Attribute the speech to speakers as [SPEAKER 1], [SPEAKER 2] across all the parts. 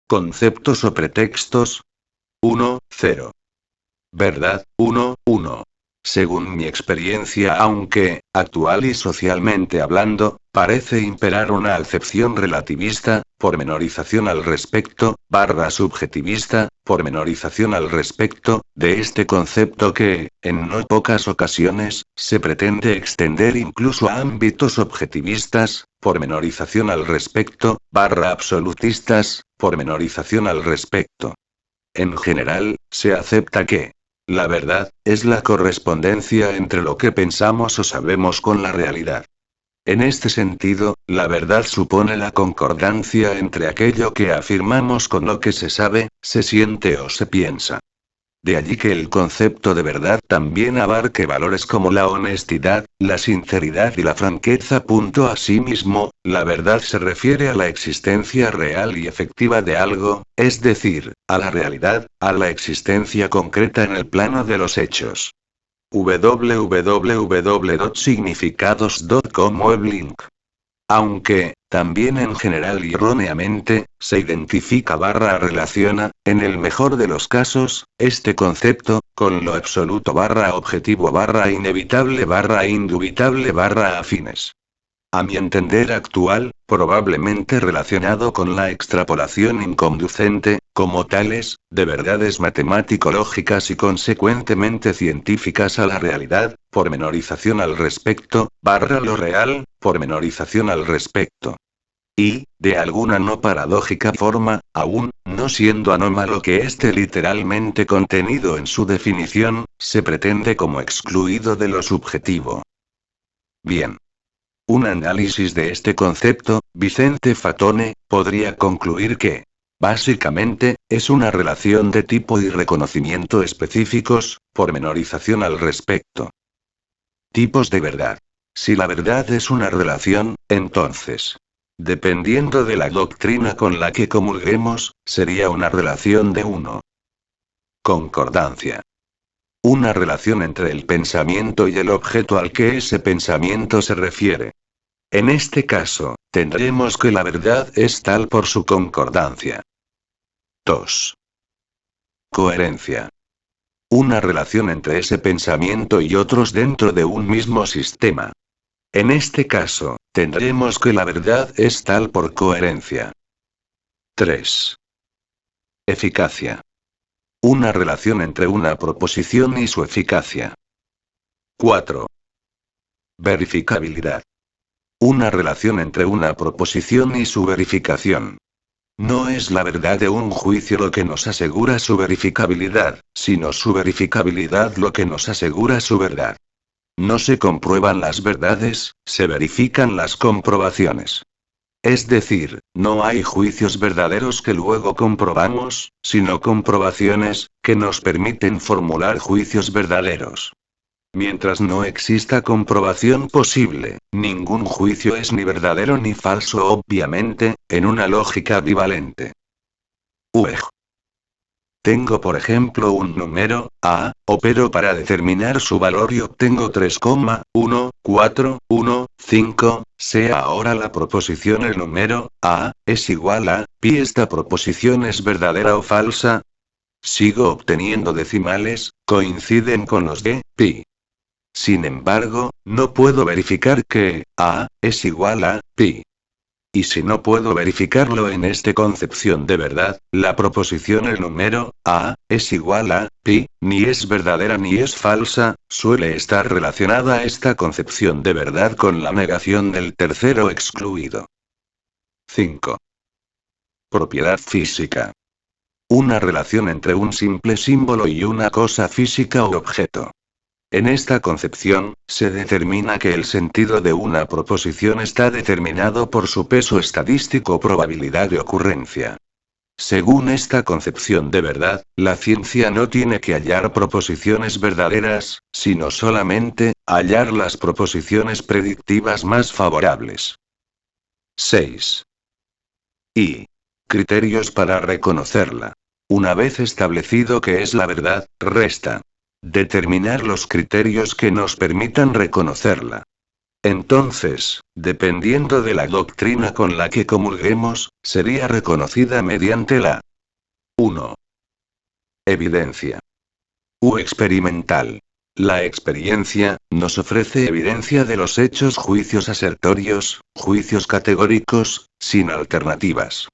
[SPEAKER 1] Conceptos o pretextos. 1, 0. Verdad, 1, 1. Según mi experiencia, aunque, actual y socialmente hablando, parece imperar una acepción relativista, pormenorización al respecto, subjetivista, pormenorización al respecto, de este concepto que, en no pocas ocasiones, se pretende extender incluso a ámbitos objetivistas, pormenorización al respecto, absolutistas, pormenorización al respecto. En general, se acepta que la verdad es la correspondencia entre lo que pensamos o sabemos con la realidad. En este sentido, la verdad supone la concordancia entre aquello que afirmamos con lo que se sabe, se siente o se piensa. De allí que el concepto de verdad también abarque valores como la honestidad, la sinceridad y la franqueza. Asimismo, la verdad se refiere a la existencia real y efectiva de algo, es decir, a la realidad, a la existencia concreta en el plano de los hechos. www.significados.com Weblink. Aunque, también en general y erróneamente, se identifica relaciona, en el mejor de los casos, este concepto, con lo absoluto objetivo inevitable indubitable afines. A mi entender actual, probablemente relacionado con la extrapolación inconducente, como tales, de verdades matemático-lógicas y consecuentemente científicas a la realidad, pormenorización al respecto, lo real, pormenorización al respecto. Y, de alguna no paradójica forma, aún, no siendo anómalo que esté literalmente contenido en su definición, se pretende como excluido de lo subjetivo. Bien. Un análisis de este concepto, Vicente Fatone, podría concluir que, básicamente, es una relación de tipo y reconocimiento específicos, pormenorización al respecto. Tipos de verdad. Si la verdad es una relación, entonces, dependiendo de la doctrina con la que comulguemos, sería una relación de 1. Concordancia. Una relación entre el pensamiento y el objeto al que ese pensamiento se refiere. En este caso, tendremos que la verdad es tal por su concordancia. 2. Coherencia. Una relación entre ese pensamiento y otros dentro de un mismo sistema. En este caso, tendremos que la verdad es tal por coherencia. 3. Eficacia. Una relación entre una proposición y su eficacia. 4. Verificabilidad. Una relación entre una proposición y su verificación. No es la verdad de un juicio lo que nos asegura su verificabilidad, sino su verificabilidad lo que nos asegura su verdad. No se comprueban las verdades, se verifican las comprobaciones. Es decir, no hay juicios verdaderos que luego comprobamos, sino comprobaciones, que nos permiten formular juicios verdaderos. Mientras no exista comprobación posible, ningún juicio es ni verdadero ni falso obviamente, en una lógica bivalente. Tengo por ejemplo un número, A, opero para determinar su valor y obtengo 3,1415, sea ahora la proposición el número, A, es igual a, pi. ¿Esta proposición es verdadera o falsa? Sigo obteniendo decimales, coinciden con los de, pi. Sin embargo, no puedo verificar que, A, es igual a, pi. Y si no puedo verificarlo en esta concepción de verdad, la proposición el número, A, es igual a, pi, ni es verdadera ni es falsa, suele estar relacionada esta concepción de verdad con la negación del tercero excluido. 5. Propiedad física. Una relación entre un simple símbolo y una cosa física o objeto. En esta concepción, se determina que el sentido de una proposición está determinado por su peso estadístico o probabilidad de ocurrencia. Según esta concepción de verdad, la ciencia no tiene que hallar proposiciones verdaderas, sino solamente, hallar las proposiciones predictivas más favorables. 6. Y. Criterios para reconocerla. Una vez establecido que es la verdad, resta determinar los criterios que nos permitan reconocerla. Entonces, dependiendo de la doctrina con la que comulguemos, sería reconocida mediante la 1. Evidencia. U experimental. La experiencia nos ofrece evidencia de los hechos, juicios asertorios, juicios categóricos, sin alternativas.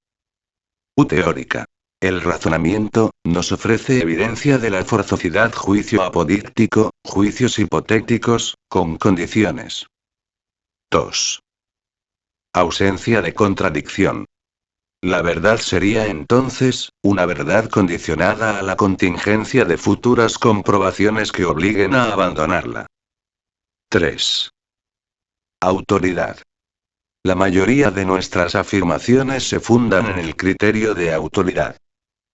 [SPEAKER 1] U teórica. El razonamiento nos ofrece evidencia de la forzosidad, juicio apodíctico, juicios hipotéticos, con condiciones. 2. Ausencia de contradicción. La verdad sería entonces, una verdad condicionada a la contingencia de futuras comprobaciones que obliguen a abandonarla. 3. Autoridad. La mayoría de nuestras afirmaciones se fundan en el criterio de autoridad.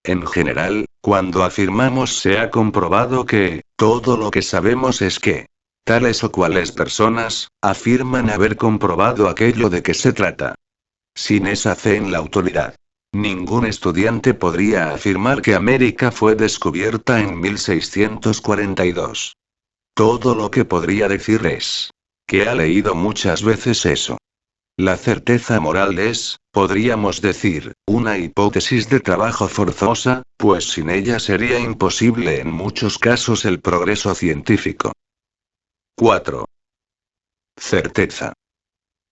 [SPEAKER 1] En general, cuando afirmamos se ha comprobado que, todo lo que sabemos es que, tales o cuales personas, afirman haber comprobado aquello de que se trata. Sin esa fe en la autoridad, ningún estudiante podría afirmar que América fue descubierta en 1642. Todo lo que podría decir es que ha leído muchas veces eso. La certeza moral es, podríamos decir, una hipótesis de trabajo forzosa, pues sin ella sería imposible en muchos casos el progreso científico. 4. Certeza.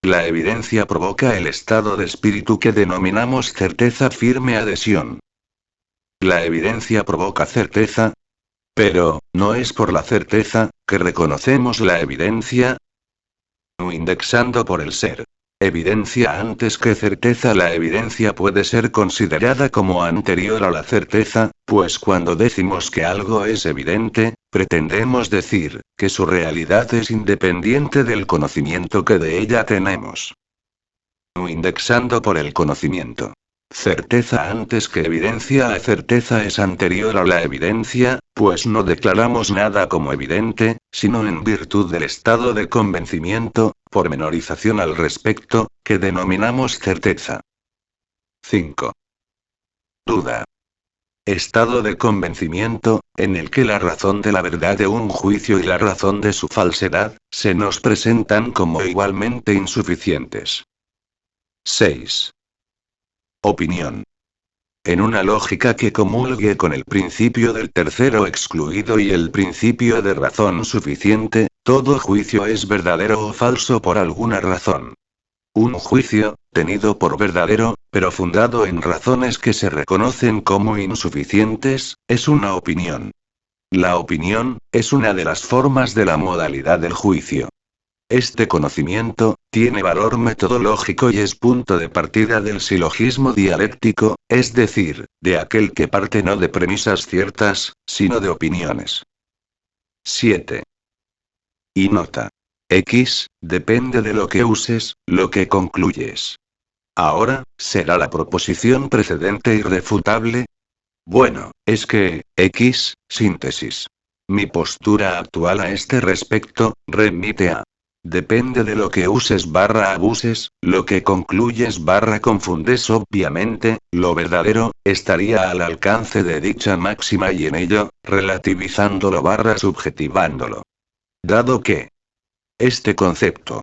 [SPEAKER 1] La evidencia provoca el estado de espíritu que denominamos certeza, firme adhesión. La evidencia provoca certeza, pero, ¿no es por la certeza que reconocemos la evidencia? Indexando por el ser. Evidencia antes que certeza. La evidencia puede ser considerada como anterior a la certeza, pues cuando decimos que algo es evidente, pretendemos decir que su realidad es independiente del conocimiento que de ella tenemos. Indexando por el conocimiento. Certeza antes que evidencia. La certeza es anterior a la evidencia, pues no declaramos nada como evidente, sino en virtud del estado de convencimiento, pormenorización al respecto, que denominamos certeza. 5. Duda. Estado de convencimiento, en el que la razón de la verdad de un juicio y la razón de su falsedad, se nos presentan como igualmente insuficientes. 6. Opinión. En una lógica que comulgue con el principio del tercero excluido y el principio de razón suficiente, todo juicio es verdadero o falso por alguna razón. Un juicio, tenido por verdadero, pero fundado en razones que se reconocen como insuficientes, es una opinión. La opinión, es una de las formas de la modalidad del juicio. Este conocimiento, tiene valor metodológico y es punto de partida del silogismo dialéctico, es decir, de aquel que parte no de premisas ciertas, sino de opiniones. 7. Y nota. X, depende de lo que uses, lo que concluyes. Ahora, ¿será la proposición precedente irrefutable? Bueno, es que, X, síntesis. Mi postura actual a este respecto, remite a. Depende de lo que uses abuses, lo que concluyes confundes. Obviamente, lo verdadero, estaría al alcance de dicha máxima y en ello, relativizándolo subjetivándolo. Dado que este concepto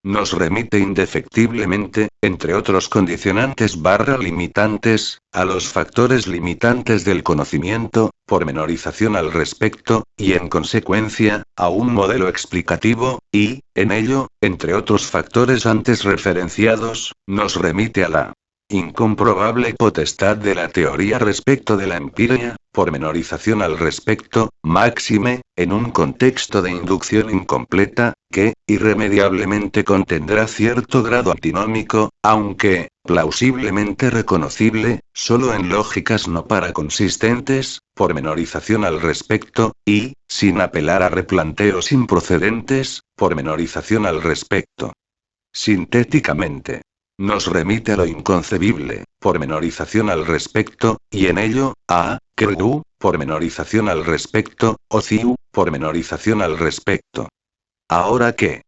[SPEAKER 1] nos remite indefectiblemente, entre otros condicionantes limitantes, a los factores limitantes del conocimiento, pormenorización al respecto, y en consecuencia, a un modelo explicativo, y, en ello, entre otros factores antes referenciados, nos remite a la incomprobable potestad de la teoría respecto de la empiria, pormenorización al respecto, máxime, en un contexto de inducción incompleta, que, irremediablemente contendrá cierto grado antinómico, aunque, plausiblemente reconocible, solo en lógicas no paraconsistentes, pormenorización al respecto, y, sin apelar a replanteos improcedentes, pormenorización al respecto. Sintéticamente, nos remite a lo inconcebible, pormenorización al respecto, y en ello, a, credu, pormenorización al respecto, o ciu, pormenorización al respecto. Ahora que,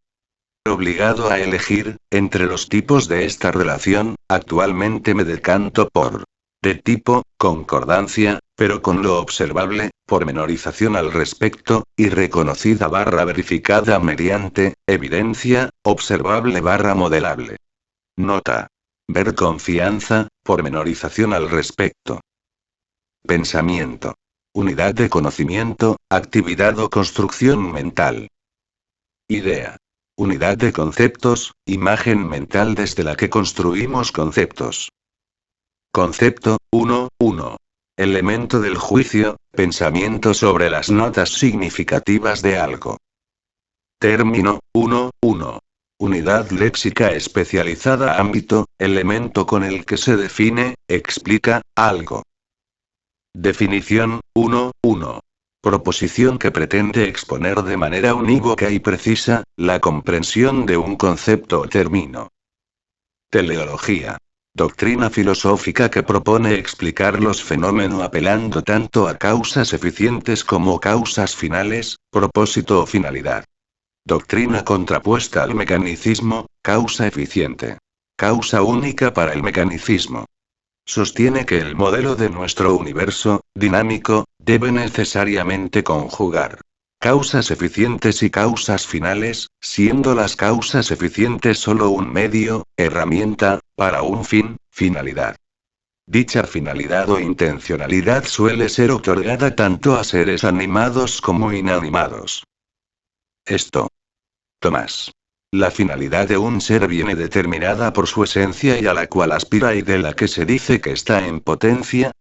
[SPEAKER 1] obligado a elegir, entre los tipos de esta relación, actualmente me decanto por de tipo, concordancia, pero con lo observable, pormenorización al respecto, y reconocida verificada mediante, evidencia, observable modelable. Nota. Ver confianza, pormenorización al respecto. Pensamiento. Unidad de conocimiento, actividad o construcción mental. Idea. Unidad de conceptos, imagen mental desde la que construimos conceptos. Concepto, 1. Elemento del juicio, pensamiento sobre las notas significativas de algo. Término, 1. Unidad léxica especializada, ámbito, elemento con el que se define, explica, algo. Definición, 1. Proposición que pretende exponer de manera unívoca y precisa, la comprensión de un concepto o término. Teleología. Doctrina filosófica que propone explicar los fenómenos apelando tanto a causas eficientes como causas finales, propósito o finalidad. Doctrina contrapuesta al mecanicismo, causa eficiente. Causa única para el mecanicismo. Sostiene que el modelo de nuestro universo, dinámico, debe necesariamente conjugar causas eficientes y causas finales, siendo las causas eficientes solo un medio, herramienta, para un fin, finalidad. Dicha finalidad o intencionalidad suele ser otorgada tanto a seres animados como inanimados. Tomás. La finalidad de un ser viene determinada por su esencia y a la cual aspira y de la que se dice que está en potencia,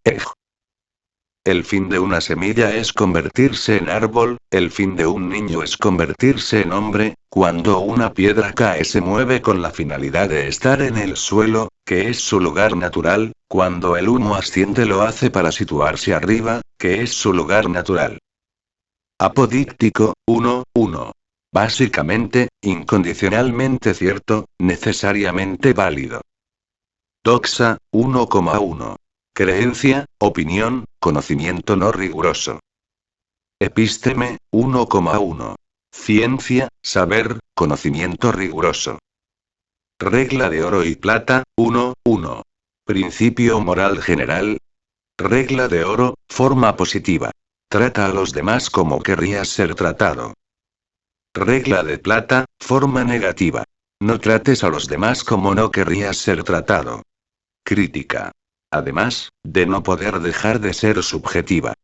[SPEAKER 1] El fin de una semilla es convertirse en árbol, el fin de un niño es convertirse en hombre, cuando una piedra cae se mueve con la finalidad de estar en el suelo, que es su lugar natural, cuando el humo asciende lo hace para situarse arriba, que es su lugar natural. Apodíctico, 1. Básicamente, incondicionalmente cierto, necesariamente válido. Doxa, 1,1. Creencia, opinión, conocimiento no riguroso. Epísteme, 1,1. Ciencia, saber, conocimiento riguroso. Regla de oro y plata, 1. Principio moral general. Regla de oro, forma positiva. Trata a los demás como querrías ser tratado. Regla de plata, forma negativa. No trates a los demás como no querrías ser tratado. Crítica. Además, de no poder dejar de ser subjetiva.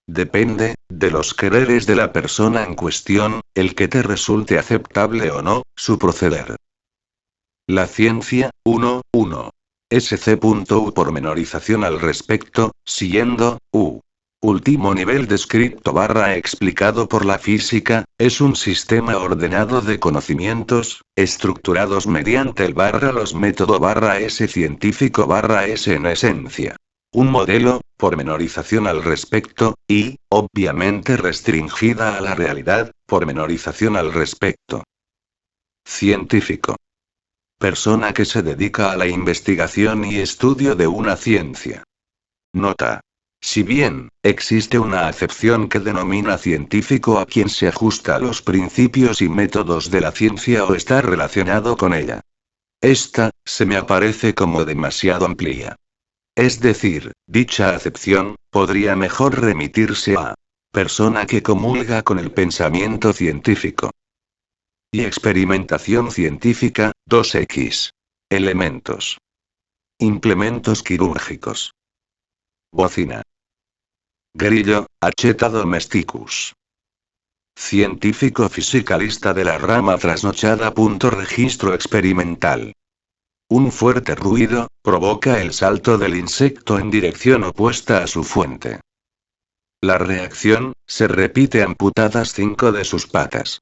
[SPEAKER 1] Depende, de los quereres de la persona en cuestión, el que te resulte aceptable o no, su proceder. La ciencia, 1. SC.U pormenorización al respecto, siendo, último nivel descrito explicado por la física, es un sistema ordenado de conocimientos, estructurados mediante el los método S científico S en esencia. Un modelo, pormenorización al respecto, y, obviamente restringida a la realidad, pormenorización al respecto. Científico. Persona que se dedica a la investigación y estudio de una ciencia. Nota. Si bien, existe una acepción que denomina científico a quien se ajusta a los principios y métodos de la ciencia o está relacionado con ella. Esta, se me aparece como demasiado amplia. Es decir, dicha acepción, podría mejor remitirse a persona que comulga con el pensamiento científico. Y experimentación científica, 2x. Elementos. Implementos quirúrgicos. Bocina. Grillo, Acheta domesticus. Científico fisicalista de la rama trasnochada. Registro experimental. Un fuerte ruido, provoca el salto del insecto en dirección opuesta a su fuente. La reacción, se repite amputadas 5 de sus patas.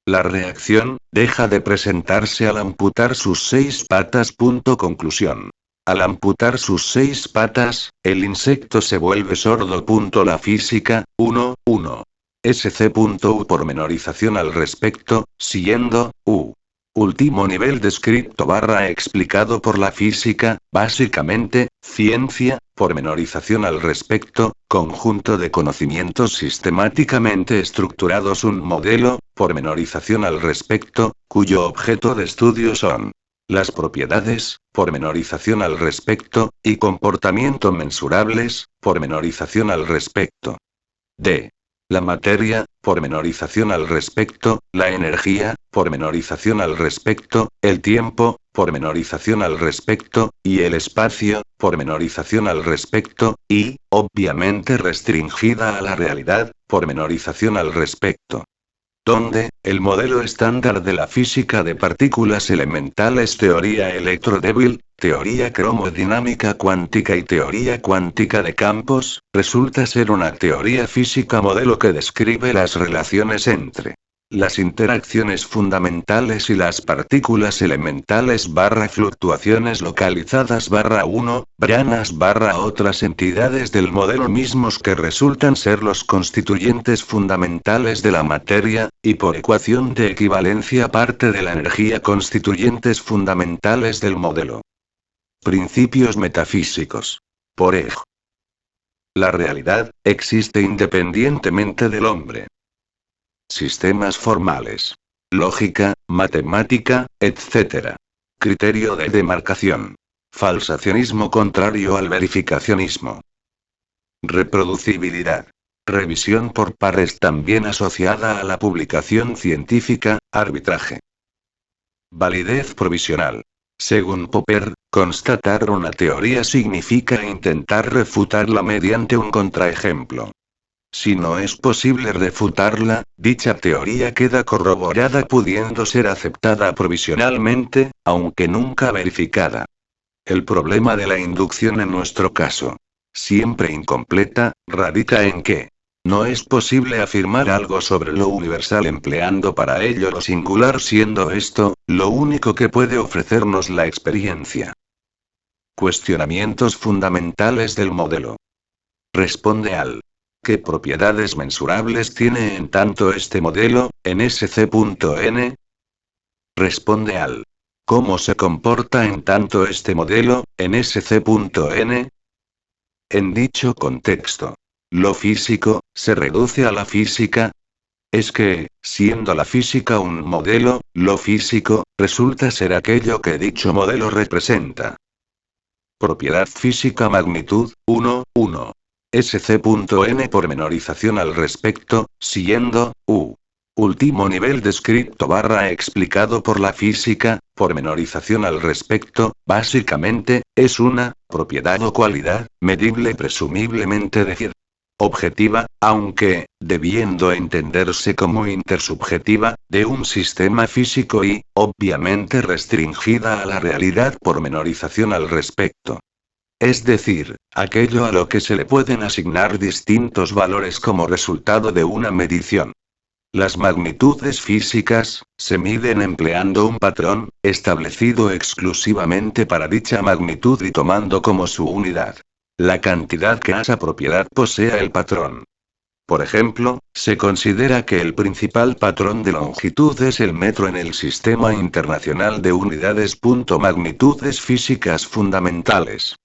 [SPEAKER 1] La reacción, deja de presentarse al amputar sus 6 patas. Conclusión. Al amputar sus 6 patas, el insecto se vuelve sordo. La física, 1. SC.U pormenorización al respecto, siendo, último nivel descrito explicado por la física, básicamente, ciencia, pormenorización al respecto, conjunto de conocimientos sistemáticamente estructurados. Un modelo, pormenorización al respecto, cuyo objeto de estudio son las propiedades, pormenorización al respecto, y comportamiento mensurables, pormenorización al respecto. D. La materia, pormenorización al respecto, la energía, pormenorización al respecto, el tiempo, pormenorización al respecto, y el espacio, pormenorización al respecto, y, obviamente restringida a la realidad, pormenorización al respecto. Donde, el modelo estándar de la física de partículas elementales, teoría electrodébil, teoría cromodinámica cuántica y teoría cuántica de campos, resulta ser una teoría física modelo que describe las relaciones entre las interacciones fundamentales y las partículas elementales / fluctuaciones localizadas / 1, branas / otras entidades del modelo mismos que resultan ser los constituyentes fundamentales de la materia, y por ecuación de equivalencia parte de la energía constituyentes fundamentales del modelo. Principios metafísicos. Por ej. La realidad existe independientemente del hombre. Sistemas formales. Lógica, matemática, etc. Criterio de demarcación. Falsacionismo contrario al verificacionismo. Reproducibilidad. Revisión por pares también asociada a la publicación científica, arbitraje. Validez provisional. Según Popper, constatar una teoría significa intentar refutarla mediante un contraejemplo. Si no es posible refutarla, dicha teoría queda corroborada pudiendo ser aceptada provisionalmente, aunque nunca verificada. El problema de la inducción en nuestro caso, siempre incompleta, radica en que no es posible afirmar algo sobre lo universal empleando para ello lo singular, siendo esto lo único que puede ofrecernos la experiencia. Cuestionamientos fundamentales del modelo. Responde al ¿qué propiedades mensurables tiene en tanto este modelo, en SC.n? Responde al ¿cómo se comporta en tanto este modelo, en SC.n? En dicho contexto, lo físico se reduce a la física. Es que, siendo la física un modelo, lo físico resulta ser aquello que dicho modelo representa. Propiedad física magnitud 1, 1. SC.n pormenorización al respecto, siendo, último nivel descrito / explicado por la física, pormenorización al respecto, básicamente, es una propiedad o cualidad, medible presumiblemente de objetiva, aunque, debiendo entenderse como intersubjetiva, de un sistema físico y, obviamente restringida a la realidad pormenorización al respecto. Es decir, aquello a lo que se le pueden asignar distintos valores como resultado de una medición. Las magnitudes físicas se miden empleando un patrón, establecido exclusivamente para dicha magnitud y tomando como su unidad la cantidad que esa propiedad posea el patrón. Por ejemplo, se considera que el principal patrón de longitud es el metro en el Sistema Internacional de Unidades. Magnitudes físicas fundamentales.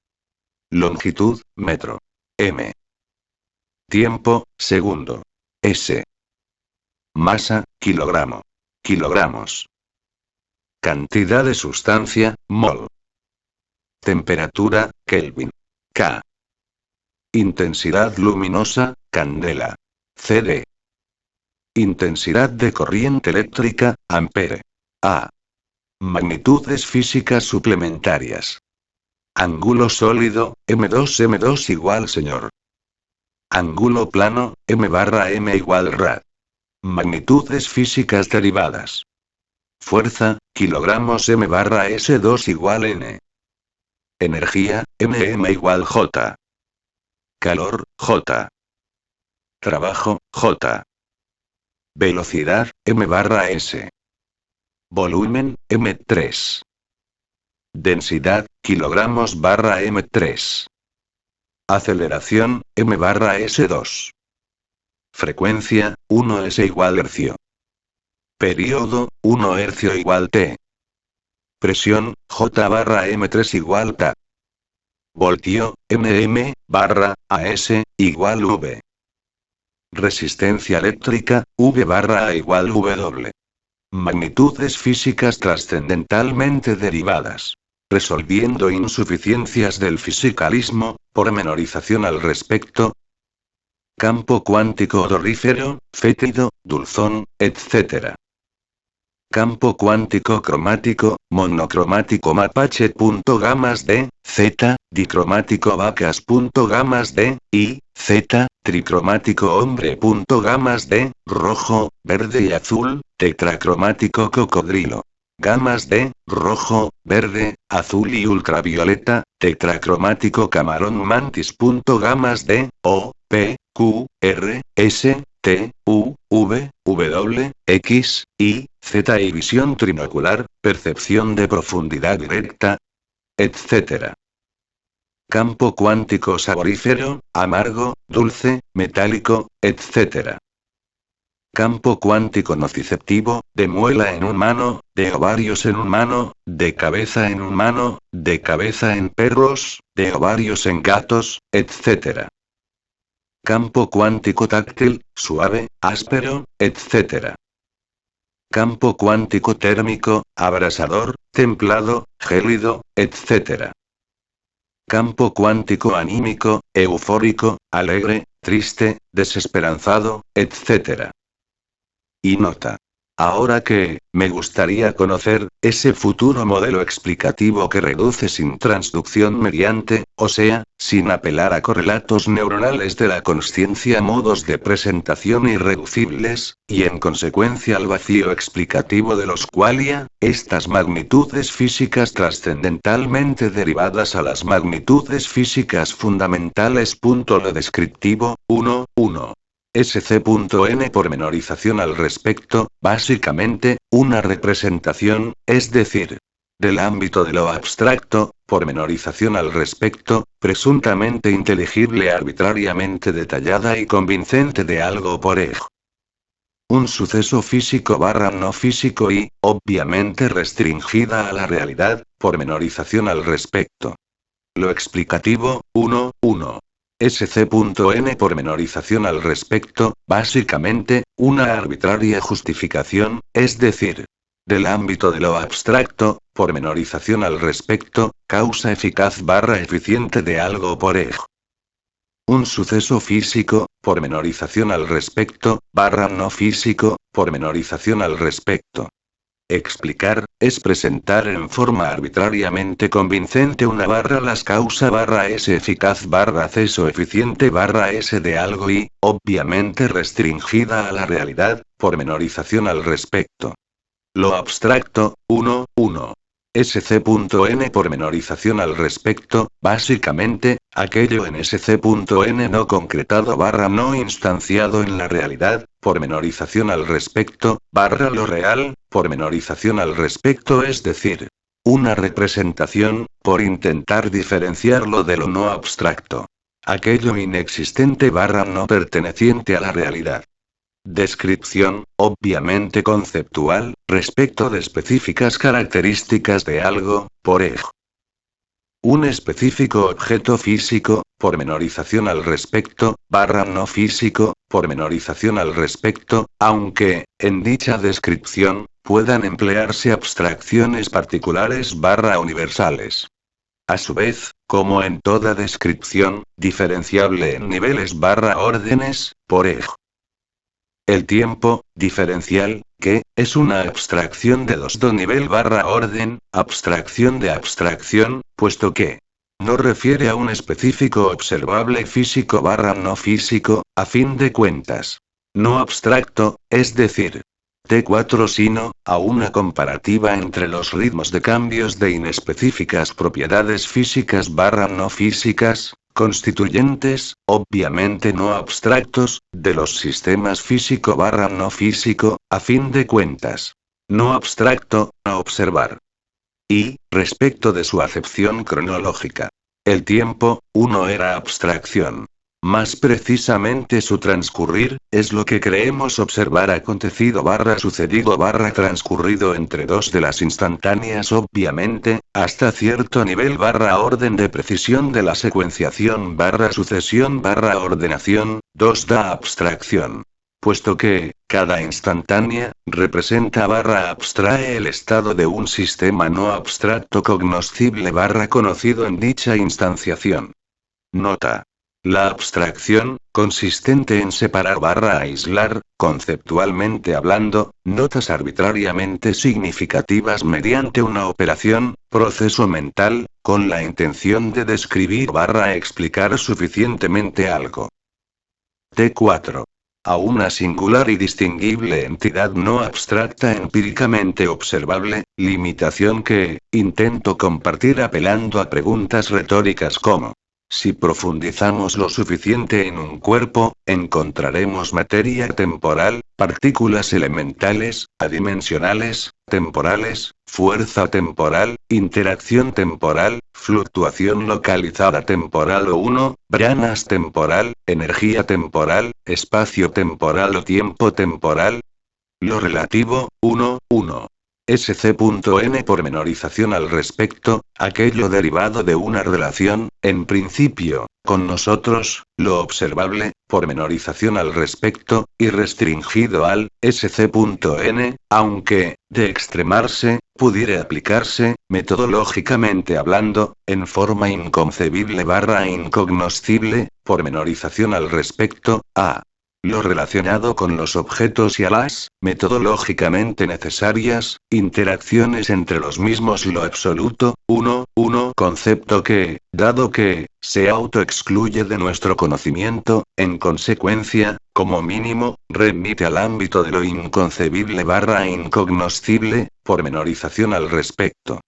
[SPEAKER 1] Longitud, metro. M. Tiempo, segundo. S. Masa, kilogramo. Kilogramos. Cantidad de sustancia, mol. Temperatura, Kelvin. K. Intensidad luminosa, candela. CD. Intensidad de corriente eléctrica, ampere. A. Magnitudes físicas suplementarias. Ángulo sólido, M2 igual señor. Ángulo plano, M/m igual rad. Magnitudes físicas derivadas. Fuerza, kilogramos M/s2 igual N. Energía, M igual J. Calor, J. Trabajo, J. Velocidad, M/s. Volumen, M3. Densidad, kilogramos/m3. Aceleración, m/s2. Frecuencia, 1s igual hercio. Periodo, 1 hercio igual t. Presión, J/m3 igual ta. Voltio, mm/as, igual V. Resistencia eléctrica, V/A igual W. Magnitudes físicas trascendentalmente derivadas. Resolviendo insuficiencias del fisicalismo, pormenorización al respecto. Campo cuántico odorífero, fétido, dulzón, etc. Campo cuántico cromático, monocromático mapache. Gamas de, Z, dicromático vacas. Gamas de, Y, Z, tricromático hombre. Gamas de, rojo, verde y azul, tetracromático cocodrilo. Gamas de, rojo, verde, azul y ultravioleta, tetracromático camarón mantis. Gamas de, O, P, Q, R, S, T, U, V, W, X, Y, Z y visión trinocular, percepción de profundidad directa, etc. Campo cuántico saborífero, amargo, dulce, metálico, etc. Campo cuántico nociceptivo, de muela en humano, de ovarios en humano, de cabeza en humano, de cabeza en perros, de ovarios en gatos, etc. Campo cuántico táctil, suave, áspero, etc. Campo cuántico térmico, abrasador, templado, gélido, etc. Campo cuántico anímico, eufórico, alegre, triste, desesperanzado, etc. Y nota. Ahora que, me gustaría conocer, ese futuro modelo explicativo que reduce sin transducción mediante, o sea, sin apelar a correlatos neuronales de la consciencia modos de presentación irreducibles, y en consecuencia al vacío explicativo de los qualia, estas magnitudes físicas trascendentalmente derivadas a las magnitudes físicas fundamentales. Lo descriptivo, 1. SC.N pormenorización al respecto, básicamente, una representación, es decir, del ámbito de lo abstracto, pormenorización al respecto, presuntamente inteligible arbitrariamente detallada y convincente de algo por ej. Un suceso físico barra no físico y, obviamente restringida a la realidad, pormenorización al respecto. Lo explicativo, 1. SC.N pormenorización al respecto, básicamente, una arbitraria justificación, es decir, del ámbito de lo abstracto, pormenorización al respecto, causa eficaz barra eficiente de algo por ej. Un suceso físico, pormenorización al respecto, barra no físico, pormenorización al respecto. Explicar, es presentar en forma arbitrariamente convincente una barra las causa barra S eficaz barra acceso eficiente barra S de algo y, obviamente restringida a la realidad, pormenorización al respecto. Lo abstracto, 1. SC.N pormenorización al respecto, básicamente, aquello en SC.N no concretado barra no instanciado en la realidad, pormenorización al respecto, barra lo real, pormenorización al respecto es decir, una representación, por intentar diferenciarlo de lo no abstracto. Aquello inexistente barra no perteneciente a la realidad. Descripción, obviamente conceptual, respecto de específicas características de algo, por ej. Un específico objeto físico, pormenorización al respecto, barra no físico, pormenorización al respecto, aunque, en dicha descripción, puedan emplearse abstracciones particulares barra universales. A su vez, como en toda descripción, diferenciable en niveles barra órdenes, por ej. El tiempo, diferencial, que, es una abstracción de 2 nivel barra orden, abstracción de abstracción, puesto que no refiere a un específico observable físico barra no físico, a fin de cuentas. No abstracto, es decir, T4 sino, a una comparativa entre los ritmos de cambios de inespecíficas propiedades físicas barra no físicas, constituyentes, obviamente no abstractos, de los sistemas físico barra no físico, a fin de cuentas. No abstracto, a observar. Y, respecto de su acepción cronológica. El tiempo, 1 era abstracción. Más precisamente su transcurrir, es lo que creemos observar acontecido barra sucedido barra transcurrido entre 2 de las instantáneas obviamente, hasta cierto nivel barra orden de precisión de la secuenciación barra sucesión barra ordenación, 2 da abstracción. Puesto que, Cada instantánea, representa barra abstrae el estado de un sistema no abstracto cognoscible barra conocido en dicha instanciación. Nota. La abstracción, consistente en separar barra aislar, conceptualmente hablando, notas arbitrariamente significativas mediante una operación, proceso mental, con la intención de describir barra explicar suficientemente algo. T4. A una singular y distinguible entidad no abstracta empíricamente observable, limitación que, intento compartir apelando a preguntas retóricas como: si profundizamos lo suficiente en un cuerpo, encontraremos materia temporal, partículas elementales, adimensionales, temporales, fuerza temporal, interacción temporal, fluctuación localizada temporal o branas temporal, energía temporal, espacio temporal o tiempo temporal. Lo relativo, 1. SC.N pormenorización al respecto, aquello derivado de una relación, en principio, con nosotros, lo observable, pormenorización al respecto, y restringido al SC.N, aunque, de extremarse, pudiera aplicarse, metodológicamente hablando, en forma inconcebible barra incognoscible, pormenorización al respecto, a lo relacionado con los objetos y a las, metodológicamente necesarias, interacciones entre los mismos. Lo absoluto, 1. Concepto que, dado que, se autoexcluye de nuestro conocimiento, en consecuencia, como mínimo, remite al ámbito de lo inconcebible barra incognoscible, pormenorización al respecto.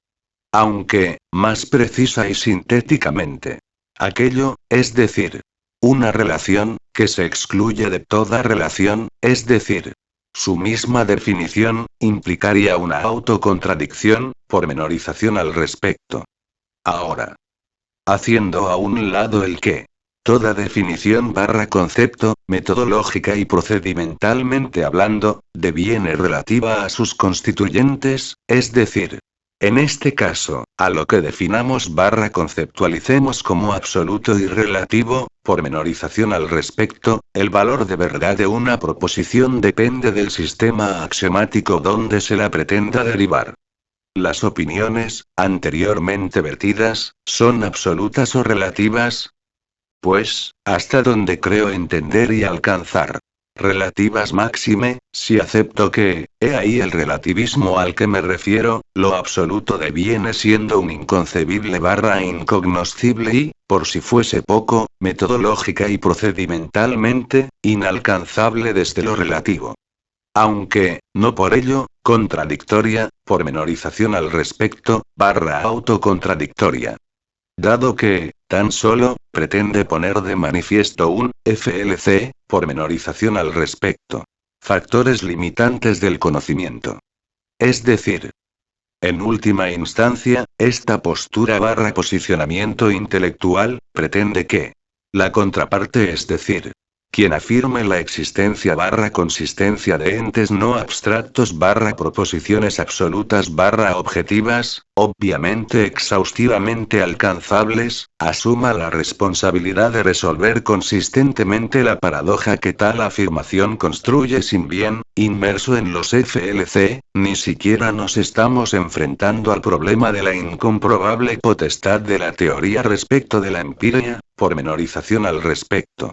[SPEAKER 1] Aunque, más precisa y sintéticamente. Aquello, es decir, una relación, que se excluye de toda relación, es decir, su misma definición, implicaría una autocontradicción, pormenorización al respecto. Ahora, haciendo a un lado el que, toda definición barra concepto, metodológica y procedimentalmente hablando, deviene relativa a sus constituyentes, es decir, en este caso, a lo que definamos barra conceptualicemos como absoluto y relativo, pormenorización al respecto, el valor de verdad de una proposición depende del sistema axiomático donde se la pretenda derivar. Las opiniones, anteriormente vertidas, ¿son absolutas o relativas? Pues, hasta donde creo entender y alcanzar. Relativas máxime, si acepto que, he ahí el relativismo al que me refiero, lo absoluto deviene siendo un inconcebible barra incognoscible y, por si fuese poco, metodológica y procedimentalmente, inalcanzable desde lo relativo. Aunque, no por ello, contradictoria, pormenorización al respecto, barra autocontradictoria. Dado que, tan solo, pretende poner de manifiesto un FLC, pormenorización al respecto. Factores limitantes del conocimiento. Es decir, en última instancia, esta postura barra posicionamiento intelectual, pretende que la contraparte, es decir, quien afirme la existencia barra consistencia de entes no abstractos barra proposiciones absolutas barra objetivas, obviamente exhaustivamente alcanzables, asuma la responsabilidad de resolver consistentemente la paradoja que tal afirmación construye sin bien, inmerso en los FLC, ni siquiera nos estamos enfrentando al problema de la incomprobable potestad de la teoría respecto de la empiria, pormenorización al respecto.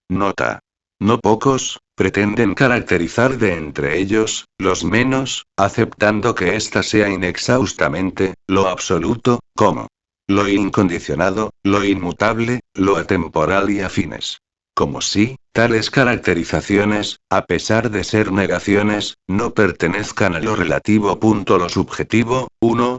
[SPEAKER 1] Nota. No pocos, pretenden caracterizar de entre ellos, los menos, aceptando que ésta sea inexhaustamente, lo absoluto, como lo incondicionado, lo inmutable, lo atemporal y afines. Como si, tales caracterizaciones, a pesar de ser negaciones, no pertenezcan a lo relativo. Lo subjetivo, 1.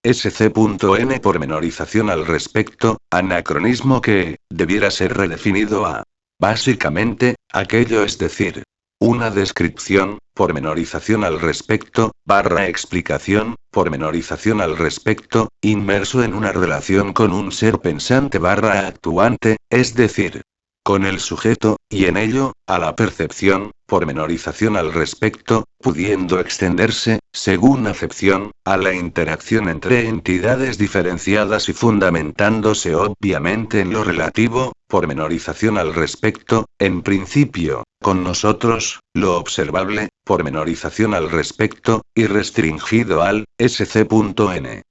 [SPEAKER 1] SC.N pormenorización al respecto, anacronismo que, debiera ser redefinido a básicamente, aquello es decir, una descripción, pormenorización al respecto, barra explicación, pormenorización al respecto, inmerso en una relación con un ser pensante barra actuante, es decir, con el sujeto, y en ello, a la percepción, pormenorización al respecto, pudiendo extenderse, según acepción, a la interacción entre entidades diferenciadas y fundamentándose obviamente en lo relativo, pormenorización al respecto, en principio, con nosotros, lo observable, pormenorización al respecto, y restringido al, sc.n.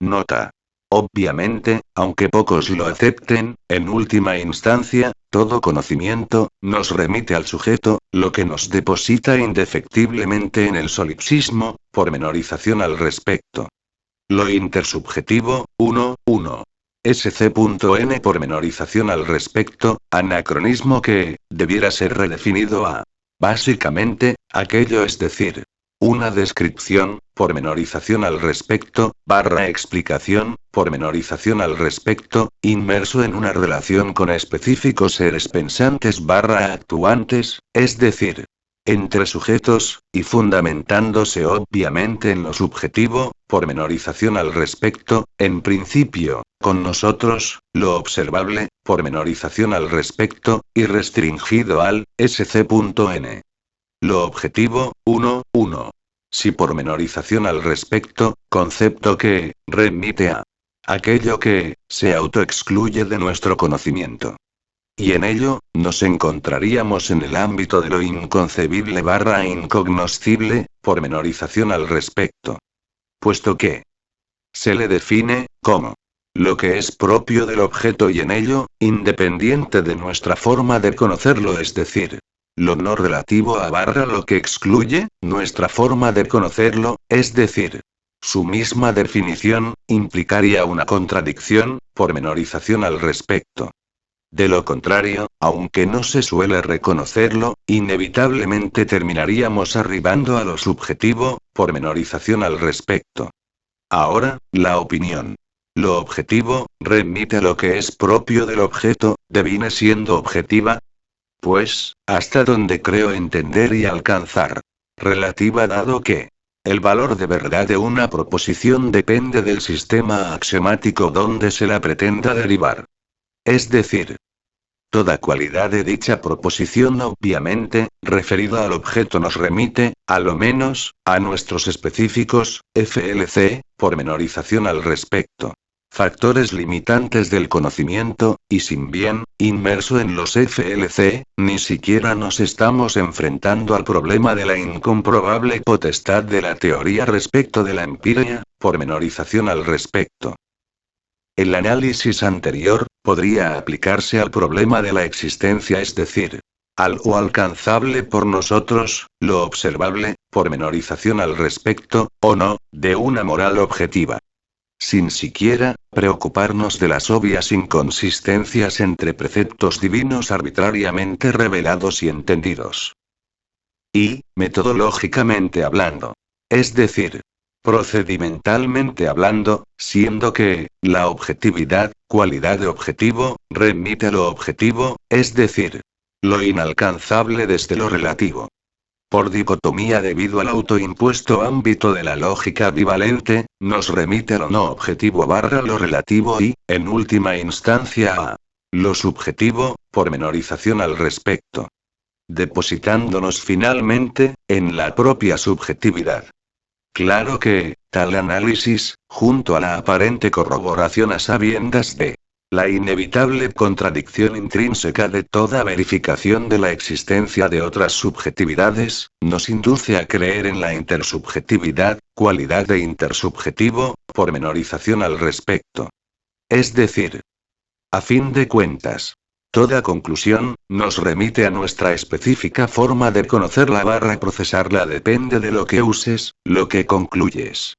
[SPEAKER 1] Nota. Obviamente, aunque pocos lo acepten, en última instancia, todo conocimiento, nos remite al sujeto, lo que nos deposita indefectiblemente en el solipsismo, pormenorización al respecto. Lo intersubjetivo, 1. Sc.n pormenorización al respecto, anacronismo que, debiera ser redefinido a. Básicamente, aquello es decir. Una descripción, pormenorización al respecto, / explicación, pormenorización al respecto, inmerso en una relación con específicos seres pensantes / actuantes, es decir, entre sujetos, y fundamentándose obviamente en lo subjetivo, pormenorización al respecto, en principio, con nosotros, lo observable, pormenorización al respecto, y restringido al, sc.n. Lo objetivo, 1. Si pormenorización al respecto, concepto que, remite a aquello que, se autoexcluye de nuestro conocimiento. Y en ello, nos encontraríamos en el ámbito de lo inconcebible / incognoscible, pormenorización al respecto. Puesto que se le define, como lo que es propio del objeto y en ello, independiente de nuestra forma de conocerlo, es decir, lo no relativo a / lo que excluye, nuestra forma de conocerlo, es decir, su misma definición, implicaría una contradicción, pormenorización al respecto. De lo contrario, aunque no se suele reconocerlo, inevitablemente terminaríamos arribando a lo subjetivo, pormenorización al respecto. Ahora, la opinión. Lo objetivo, remite a lo que es propio del objeto, deviene siendo objetiva. Pues, hasta donde creo entender y alcanzar. Relativa dado que el valor de verdad de una proposición depende del sistema axiomático donde se la pretenda derivar. Es decir, toda cualidad de dicha proposición obviamente, referida al objeto nos remite, a lo menos, a nuestros específicos, FLC, pormenorización al respecto. Factores limitantes del conocimiento, y sin bien, inmerso en los FLC, ni siquiera nos estamos enfrentando al problema de la incomprobable potestad de la teoría respecto de la empiria, pormenorización al respecto. El análisis anterior, podría aplicarse al problema de la existencia, es decir, al o alcanzable por nosotros, lo observable, pormenorización al respecto, o no, de una moral objetiva. Sin siquiera preocuparnos de las obvias inconsistencias entre preceptos divinos arbitrariamente revelados y entendidos. Y, metodológicamente hablando. Es decir, procedimentalmente hablando, siendo que, la objetividad, cualidad de objetivo, remite a lo objetivo, es decir, lo inalcanzable desde lo relativo. Por dicotomía debido al autoimpuesto ámbito de la lógica bivalente, nos remite a lo no objetivo / lo relativo y, en última instancia a lo subjetivo, pormenorización al respecto. Depositándonos finalmente, en la propia subjetividad. Claro que, tal análisis, junto a la aparente corroboración a sabiendas de la inevitable contradicción intrínseca de toda verificación de la existencia de otras subjetividades, nos induce a creer en la intersubjetividad, cualidad de intersubjetivo, pormenorización al respecto. Es decir, a fin de cuentas, toda conclusión, nos remite a nuestra específica forma de conocerla / procesarla depende de lo que uses, lo que concluyes.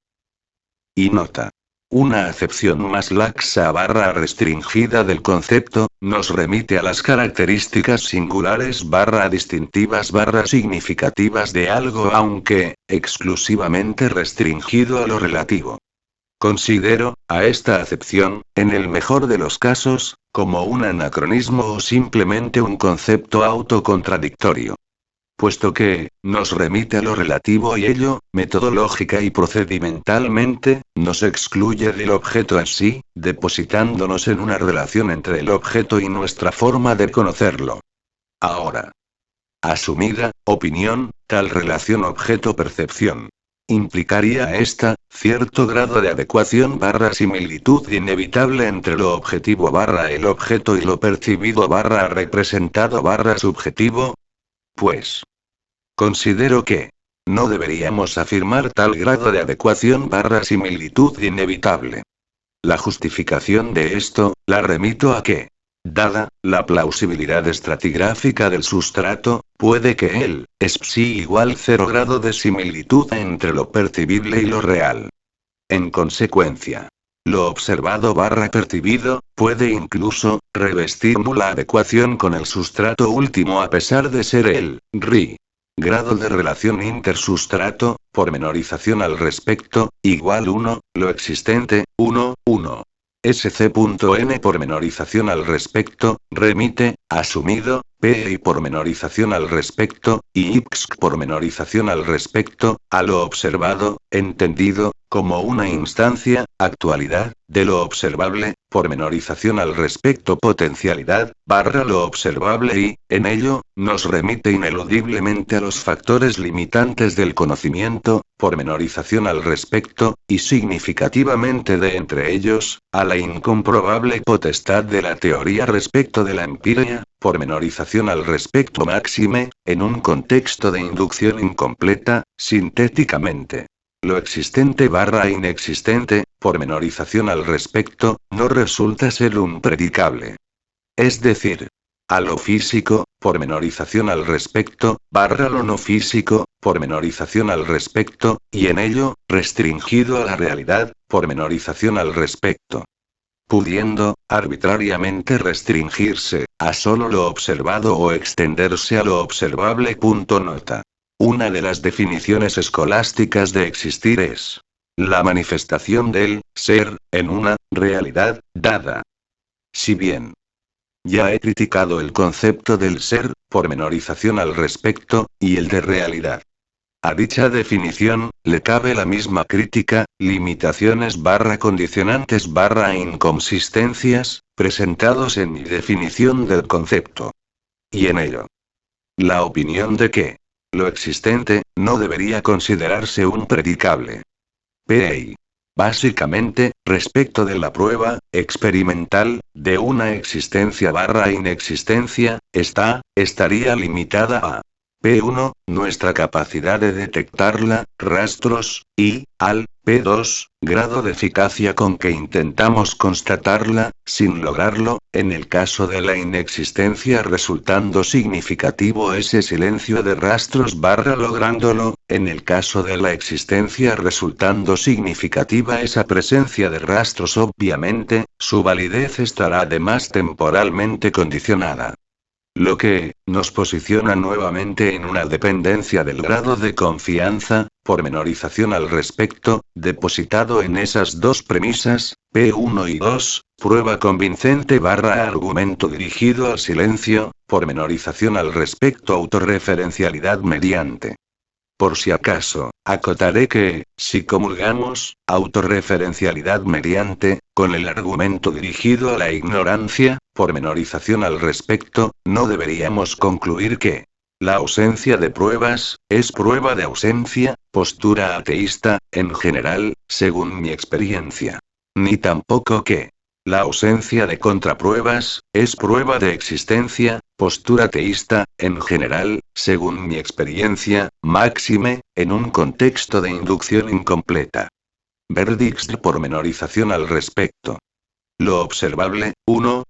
[SPEAKER 1] Y nota. Una acepción más laxa / restringida del concepto, nos remite a las características singulares / distintivas / significativas de algo aunque, exclusivamente restringido a lo relativo. Considero, a esta acepción, en el mejor de los casos, como un anacronismo o simplemente un concepto autocontradictorio. Puesto que, nos remite a lo relativo y ello, metodológica y procedimentalmente, nos excluye del objeto en sí, depositándonos en una relación entre el objeto y nuestra forma de conocerlo. Ahora. Asumida, opinión, tal relación objeto-percepción. Implicaría esta, cierto grado de adecuación barra similitud inevitable entre lo objetivo barra el objeto y lo percibido barra representado barra subjetivo. Pues, considero que no deberíamos afirmar tal grado de adecuación barra similitud inevitable. La justificación de esto, la remito a que, dada la plausibilidad estratigráfica del sustrato, puede que el psi igual 0 grado de similitud entre lo percibible y lo real. En consecuencia, lo observado barra percibido, puede incluso revestir nula adecuación con el sustrato último a pesar de ser el grado de relación intersustrato, pormenorización al respecto, igual 1, lo existente, 1. Sc.n pormenorización al respecto, remite, asumido, P y pormenorización al respecto, y X pormenorización al respecto, a lo observado, entendido, como una instancia, actualidad, de lo observable, pormenorización al respecto potencialidad, barra lo observable y, en ello, nos remite ineludiblemente a los factores limitantes del conocimiento, pormenorización al respecto, y significativamente de entre ellos, a la incomprobable potestad de la teoría respecto de la empiria, pormenorización al respecto máxime, en un contexto de inducción incompleta, sintéticamente. Lo existente barra inexistente, pormenorización al respecto, no resulta ser un predicable. Es decir, a lo físico, pormenorización al respecto, barra lo no físico, pormenorización al respecto, y en ello, restringido a la realidad, pormenorización al respecto. Pudiendo, arbitrariamente restringirse, a solo lo observado o extenderse a lo observable. Nota. Una de las definiciones escolásticas de existir es la manifestación del ser, en una realidad dada. Si bien ya he criticado el concepto del ser, pormenorización al respecto, y el de realidad. A dicha definición, le cabe la misma crítica, limitaciones barra condicionantes barra inconsistencias, presentados en mi definición del concepto. Y en ello, la opinión de que lo existente no debería considerarse un predicable. P.I. Básicamente, respecto de la prueba experimental de una existencia barra inexistencia, estaría limitada a P1, nuestra capacidad de detectarla, rastros, y, al P2, grado de eficacia con que intentamos constatarla, sin lograrlo, en el caso de la inexistencia resultando significativo ese silencio de rastros barra lográndolo, en el caso de la existencia resultando significativa esa presencia de rastros obviamente, su validez estará además temporalmente condicionada. Lo que, nos posiciona nuevamente en una dependencia del grado de confianza, pormenorización al respecto, depositado en esas dos premisas, P1 y 2, prueba convincente barra argumento dirigido al silencio, pormenorización al respecto autorreferencialidad mediante. Por si acaso, acotaré que, si comulgamos, autorreferencialidad mediante, con el argumento dirigido a la ignorancia, pormenorización al respecto, no deberíamos concluir que la ausencia de pruebas, es prueba de ausencia, postura ateísta, en general, según mi experiencia. Ni tampoco que la ausencia de contrapruebas, es prueba de existencia, postura teísta, en general, según mi experiencia, máxime, en un contexto de inducción incompleta. Verdicts de pormenorización al respecto. Lo observable, 1.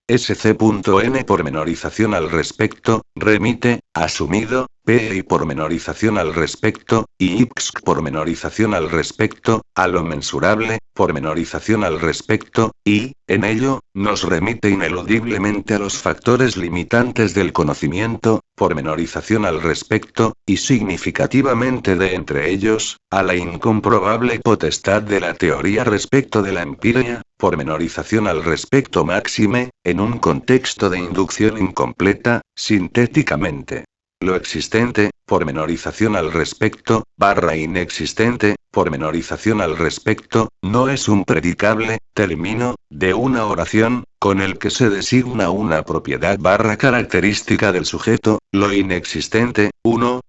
[SPEAKER 1] Sc.n pormenorización al respecto, remite, asumido, P y pormenorización al respecto, y X pormenorización al respecto, a lo mensurable, pormenorización al respecto, y, en ello, nos remite ineludiblemente a los factores limitantes del conocimiento, pormenorización al respecto, y significativamente de entre ellos, a la incomprobable potestad de la teoría respecto de la empiria, pormenorización al respecto máxime, en un contexto de inducción incompleta, sintéticamente. Lo existente, pormenorización al respecto, barra inexistente, pormenorización al respecto, no es un predicable, término, de una oración, con el que se designa una propiedad barra característica del sujeto, lo inexistente, 1.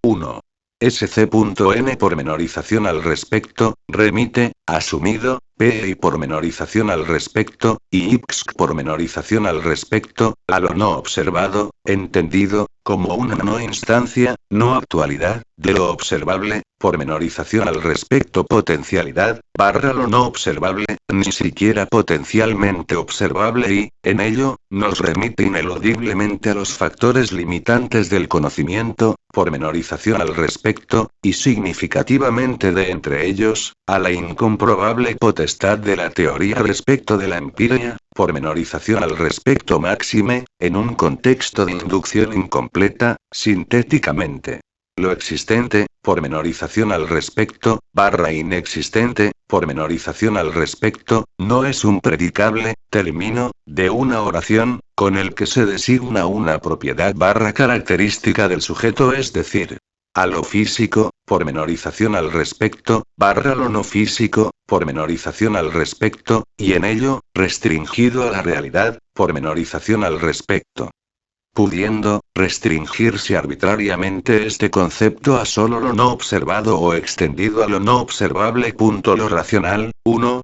[SPEAKER 1] SC.N pormenorización al respecto, remite, asumido, PI pormenorización al respecto, y IPSC pormenorización al respecto, a lo no observado, entendido, como una no instancia, no actualidad, de lo observable, pormenorización al respecto potencialidad, barra lo no observable, ni siquiera potencialmente observable y, en ello, nos remite ineludiblemente a los factores limitantes del conocimiento, pormenorización al respecto, y significativamente de entre ellos, a la incomprobable potestad de la teoría respecto de la empiria, pormenorización al respecto máxime, en un contexto de inducción incompleta, sintéticamente. Lo existente, pormenorización al respecto, barra inexistente, pormenorización al respecto, no es un predicable, término, de una oración, con el que se designa una propiedad barra característica del sujeto, es decir, a lo físico, pormenorización al respecto, barra lo no físico, pormenorización al respecto, y en ello, restringido a la realidad, pormenorización al respecto. Pudiendo restringirse arbitrariamente este concepto a solo lo no observado o extendido a lo no observable. Lo racional, 1.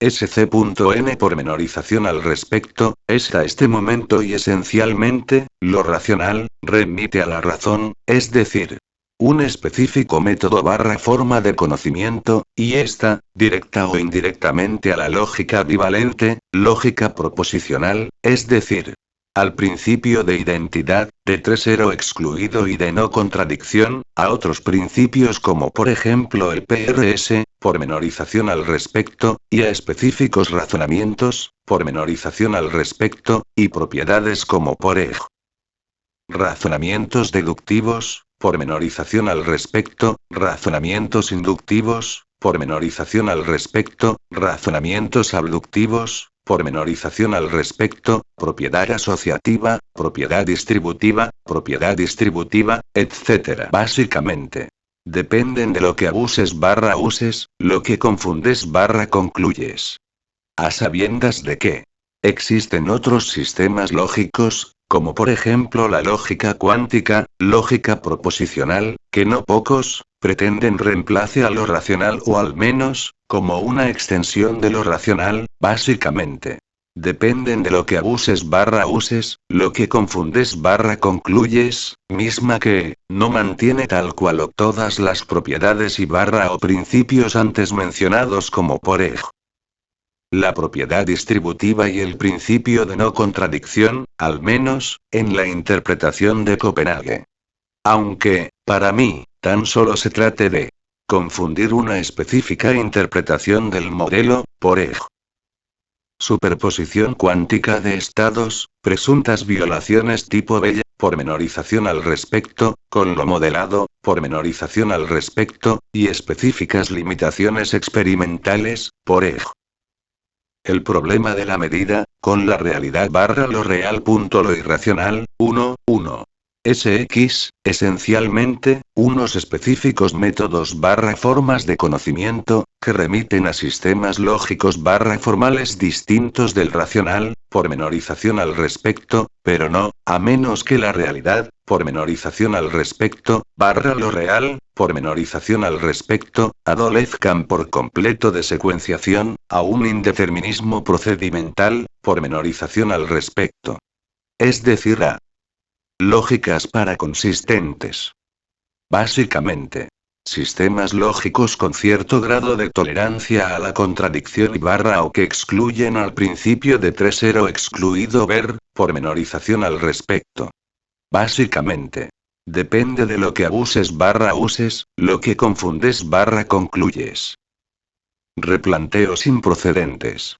[SPEAKER 1] SC.N pormenorización al respecto, es a este momento y esencialmente, lo racional, remite a la razón, es decir, un específico método barra forma de conocimiento, y esta, directa o indirectamente a la lógica bivalente, lógica proposicional, es decir, al principio de identidad, de 3-0 excluido y de no contradicción, a otros principios como por ejemplo el PRS, pormenorización al respecto, y a específicos razonamientos, pormenorización al respecto, y propiedades como por ejemplo razonamientos deductivos, pormenorización al respecto, razonamientos inductivos, pormenorización al respecto, razonamientos abductivos, pormenorización al respecto, propiedad asociativa, propiedad distributiva, etc. Básicamente, dependen de lo que abuses barra uses, lo que confundes barra concluyes. A sabiendas de que existen otros sistemas lógicos, como por ejemplo la lógica cuántica, lógica proposicional, que no pocos, pretenden reemplace a lo racional o al menos, como una extensión de lo racional, básicamente. Dependen de lo que abuses barra uses, lo que confundes barra concluyes, misma que, no mantiene tal cual o todas las propiedades y barra o principios antes mencionados como por ejemplo la propiedad distributiva y el principio de no contradicción, al menos, en la interpretación de Copenhague. Aunque, para mí, tan solo se trate de confundir una específica interpretación del modelo, por ejemplo, superposición cuántica de estados, presuntas violaciones tipo Bella, pormenorización al respecto, con lo modelado, pormenorización al respecto, y específicas limitaciones experimentales, por ejemplo. El problema de la medida, con la realidad barra lo real. Lo irracional, 1. SX, esencialmente, unos específicos métodos barra formas de conocimiento, que remiten a sistemas lógicos barra formales distintos del racional, pormenorización al respecto, pero no, a menos que la realidad, pormenorización al respecto, barra lo real, pormenorización al respecto, adolezcan por completo de secuenciación, a un indeterminismo procedimental, pormenorización al respecto. Es decir, a lógicas para consistentes. Básicamente, sistemas lógicos con cierto grado de tolerancia a la contradicción y barra o que excluyen al principio de 3-0 excluido ver, pormenorización al respecto. Básicamente, depende de lo que abuses barra uses, lo que confundes barra concluyes. Replanteos improcedentes.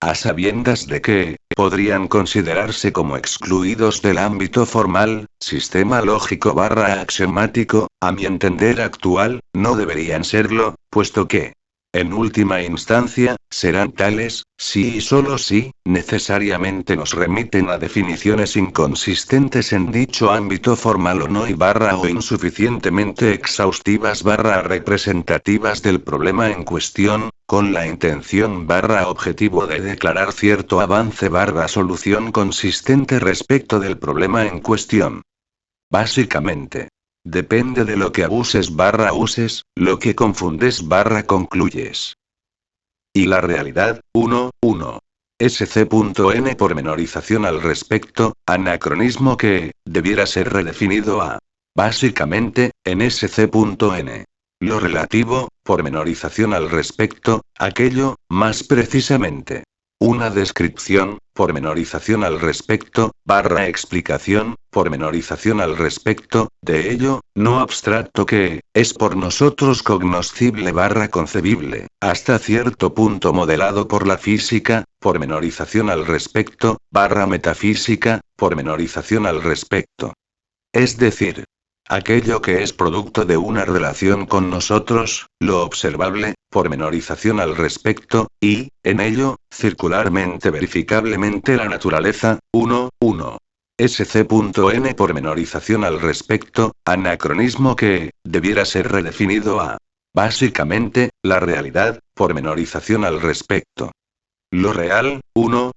[SPEAKER 1] A sabiendas de que, podrían considerarse como excluidos del ámbito formal, sistema lógico barra axiomático, a mi entender actual, no deberían serlo, puesto que, en última instancia, serán tales, si y solo si, necesariamente nos remiten a definiciones inconsistentes en dicho ámbito formal o no y barra o insuficientemente exhaustivas barra representativas del problema en cuestión, con la intención barra objetivo de declarar cierto avance barra solución consistente respecto del problema en cuestión. Básicamente, Depende de lo que abuses barra uses, lo que confundes barra concluyes. Y la realidad, 1. SC.N pormenorización al respecto, anacronismo que, debiera ser redefinido a. Básicamente, en SC.N. Lo relativo, pormenorización al respecto, aquello, más precisamente. Una descripción, pormenorización al respecto, barra explicación, pormenorización al respecto, de ello, no abstracto que, es por nosotros cognoscible barra concebible, hasta cierto punto modelado por la física, pormenorización al respecto, barra metafísica, pormenorización al respecto. Es decir, aquello que es producto de una relación con nosotros, lo observable, pormenorización al respecto, y, en ello, circularmente verificablemente la naturaleza, 1. SC.N pormenorización al respecto, anacronismo que, debiera ser redefinido a. Básicamente, la realidad, pormenorización al respecto. Lo real, 1.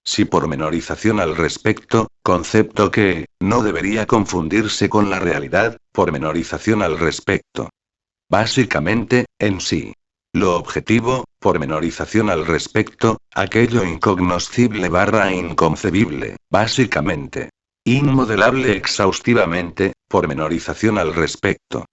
[SPEAKER 1] Si pormenorización al respecto, concepto que, no debería confundirse con la realidad, pormenorización al respecto. Básicamente, en sí. Lo objetivo, pormenorización al respecto, aquello incognoscible barra inconcebible, básicamente. Inmodelable exhaustivamente, pormenorización al respecto.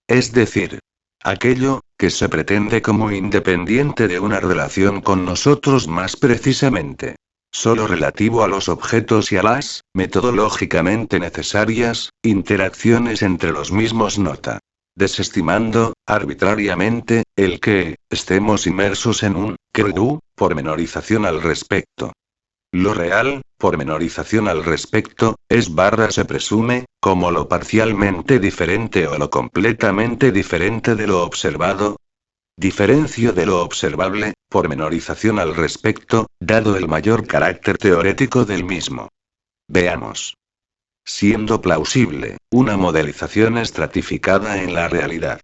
[SPEAKER 1] Es decir, aquello, que se pretende como independiente de una relación con nosotros más precisamente. Solo relativo a los objetos y a las, metodológicamente necesarias, interacciones entre los mismos nota. Desestimando, arbitrariamente, el que, estemos inmersos en un, creu, pormenorización al respecto. Lo real, pormenorización al respecto, es barra se presume, como lo parcialmente diferente o lo completamente diferente de lo observado. Diferencio de lo observable, pormenorización al respecto, dado el mayor carácter teorético del mismo. Veamos. Siendo plausible, una modelización estratificada en la realidad.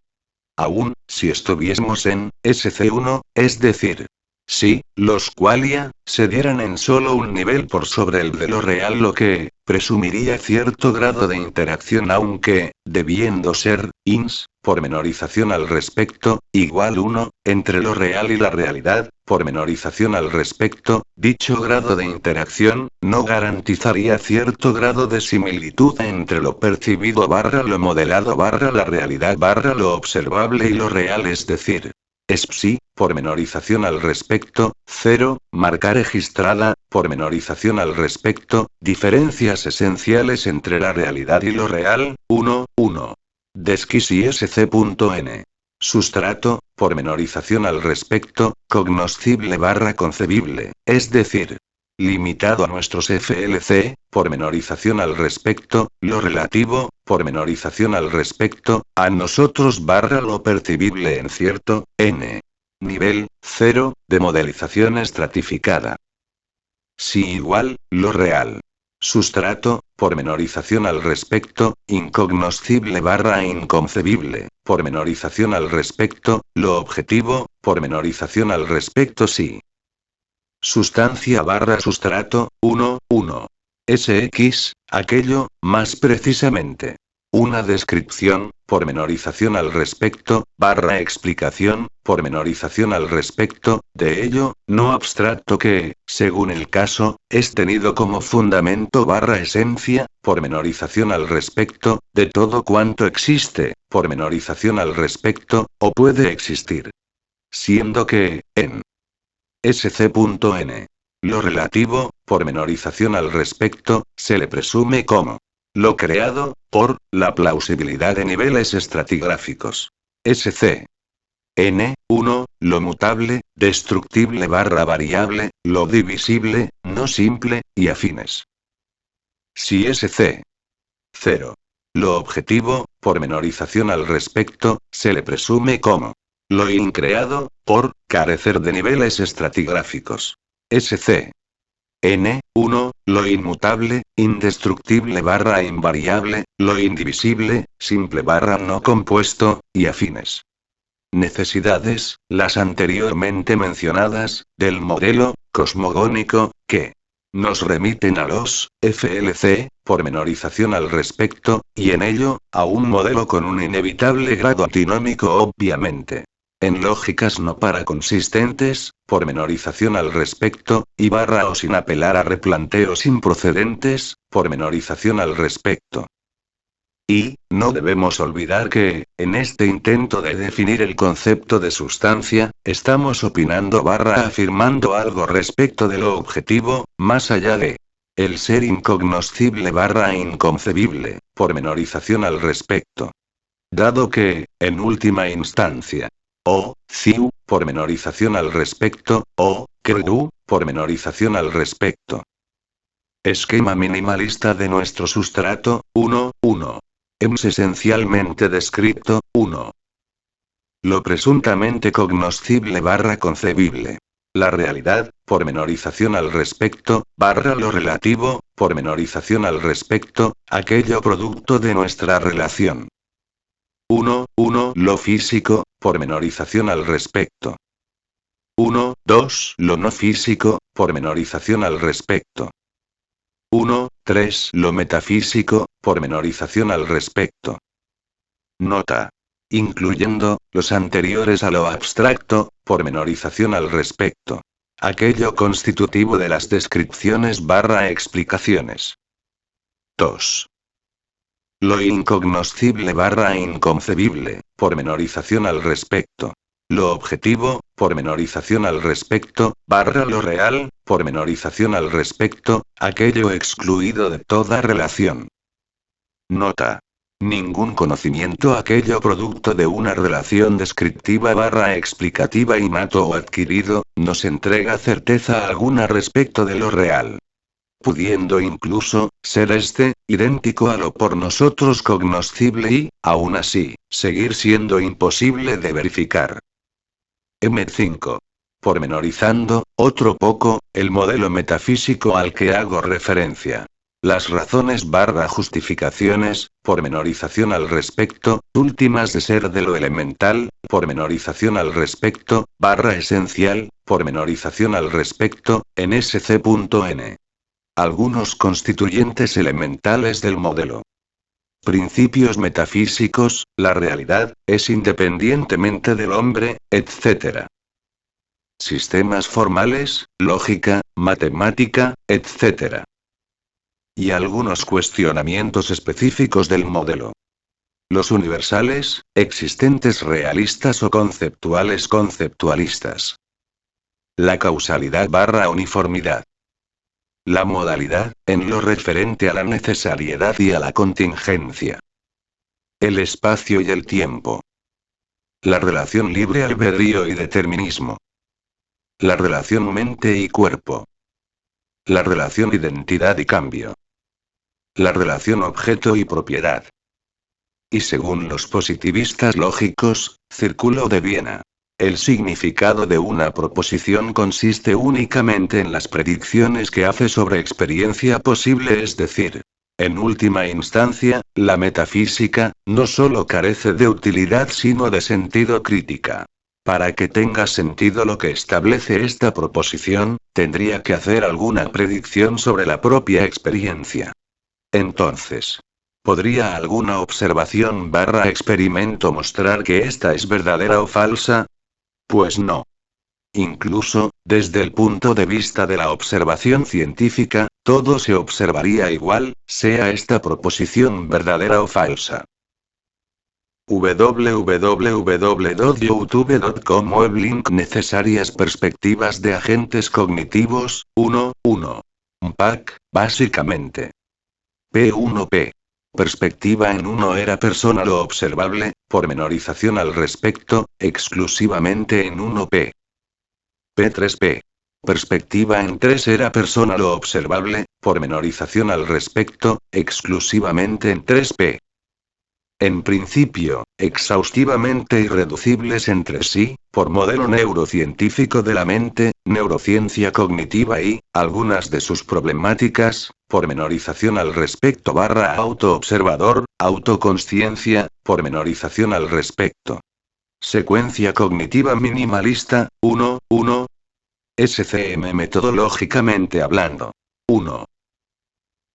[SPEAKER 1] Aún, si estuviésemos en SC1, es decir, si, los qualia, se dieran en solo un nivel por sobre el de lo real, lo que, presumiría cierto grado de interacción, aunque, debiendo ser, ins, pormenorización al respecto, igual 1, entre lo real y la realidad, pormenorización al respecto, dicho grado de interacción, no garantizaría cierto grado de similitud entre lo percibido barra lo modelado barra la realidad barra lo observable y lo real, es decir, ESPSI, pormenorización al respecto, 0, marca registrada, pormenorización al respecto, diferencias esenciales entre la realidad y lo real, 1. Desquisi SC.N. Sustrato, pormenorización al respecto, cognoscible barra concebible, es decir, limitado a nuestros FLC, pormenorización al respecto, lo relativo, pormenorización al respecto, a nosotros barra lo percibible en cierto, n. Nivel, 0, de modelización estratificada. Si igual, lo real. Sustrato, pormenorización al respecto, incognoscible barra inconcebible, pormenorización al respecto, lo objetivo, pormenorización al respecto sí. Sustancia barra sustrato, 1. SX, aquello, más precisamente. Una descripción, pormenorización al respecto, barra explicación, pormenorización al respecto, de ello, no abstracto que, según el caso, es tenido como fundamento barra esencia, pormenorización al respecto, de todo cuanto existe, pormenorización al respecto, o puede existir. Siendo que, en SC.N. Lo relativo, pormenorización al respecto, se le presume como lo creado, por, la plausibilidad de niveles estratigráficos. SC. N1, lo mutable, destructible barra variable, lo divisible, no simple, y afines. Si SC. 0. Lo objetivo, pormenorización al respecto, se le presume como lo increado, por, carecer de niveles estratigráficos. SC. N1, lo inmutable, indestructible barra invariable, lo indivisible, simple barra no compuesto, y afines. Necesidades, las anteriormente mencionadas, del modelo, cosmogónico, que nos remiten a los FLC, pormenorización al respecto, y en ello, a un modelo con un inevitable grado antinómico obviamente. En lógicas no para consistentes, pormenorización al respecto, y barra o sin apelar a replanteos improcedentes, pormenorización al respecto. Y, no debemos olvidar que, en este intento de definir el concepto de sustancia, estamos opinando barra afirmando algo respecto de lo objetivo, más allá de el ser incognoscible barra inconcebible, pormenorización al respecto. Dado que, en última instancia, o, CIU, pormenorización al respecto, o, CRU, pormenorización al respecto. Esquema minimalista de nuestro sustrato, 1. EMS esencialmente descripto, 1. Lo presuntamente cognoscible barra concebible. La realidad, pormenorización al respecto, barra lo relativo, pormenorización al respecto, aquello producto de nuestra relación. 1. Lo físico, pormenorización al respecto. 2. Lo no físico, pormenorización al respecto. 3. Lo metafísico, pormenorización al respecto. Nota. Incluyendo, los anteriores a lo abstracto, pormenorización al respecto. Aquello constitutivo de las descripciones barra explicaciones. 2. Lo incognoscible barra inconcebible, pormenorización al respecto. Lo objetivo, pormenorización al respecto, barra lo real, pormenorización al respecto, aquello excluido de toda relación. Nota. Ningún conocimiento aquello producto de una relación descriptiva barra explicativa innato o adquirido, nos entrega certeza alguna respecto de lo real. Pudiendo incluso, ser idéntico a lo por nosotros cognoscible y, aún así, seguir siendo imposible de verificar. M5. Pormenorizando, otro poco, el modelo metafísico al que hago referencia. Las razones barra justificaciones, pormenorización al respecto, últimas de ser de lo elemental, pormenorización al respecto, barra esencial, pormenorización al respecto, en SC.N. Algunos constituyentes elementales del modelo. Principios metafísicos, la realidad, es independientemente del hombre, etc. Sistemas formales, lógica, matemática, etc. Y algunos cuestionamientos específicos del modelo. Los universales, existentes realistas o conceptuales conceptualistas. La causalidad barra uniformidad. La modalidad, en lo referente a la necesariedad y a la contingencia. El espacio y el tiempo. La relación libre albedrío y determinismo. La relación mente y cuerpo. La relación identidad y cambio. La relación objeto y propiedad. Y según los positivistas lógicos, Círculo de Viena. El significado de una proposición consiste únicamente en las predicciones que hace sobre experiencia posible, es decir, en última instancia, la metafísica, no solo carece de utilidad sino de sentido crítica. Para que tenga sentido lo que establece esta proposición, tendría que hacer alguna predicción sobre la propia experiencia. Entonces, ¿podría alguna observación barra experimento mostrar que esta es verdadera o falsa? Pues no. Incluso, desde el punto de vista de la observación científica, todo se observaría igual, sea esta proposición verdadera o falsa. www.youtube.com Web link necesarias perspectivas de agentes cognitivos, 1. PAC, básicamente. P1P. Perspectiva en 1 era persona lo observable, pormenorización al respecto, exclusivamente en 1P. P3P. Perspectiva en 3 era persona lo observable, pormenorización al respecto, exclusivamente en 3P. En principio, exhaustivamente irreducibles entre sí, por modelo neurocientífico de la mente, neurociencia cognitiva y, algunas de sus problemáticas, pormenorización al respecto barra autoobservador, autoconsciencia, pormenorización al respecto. Secuencia cognitiva minimalista, 1. SCM metodológicamente hablando. 1.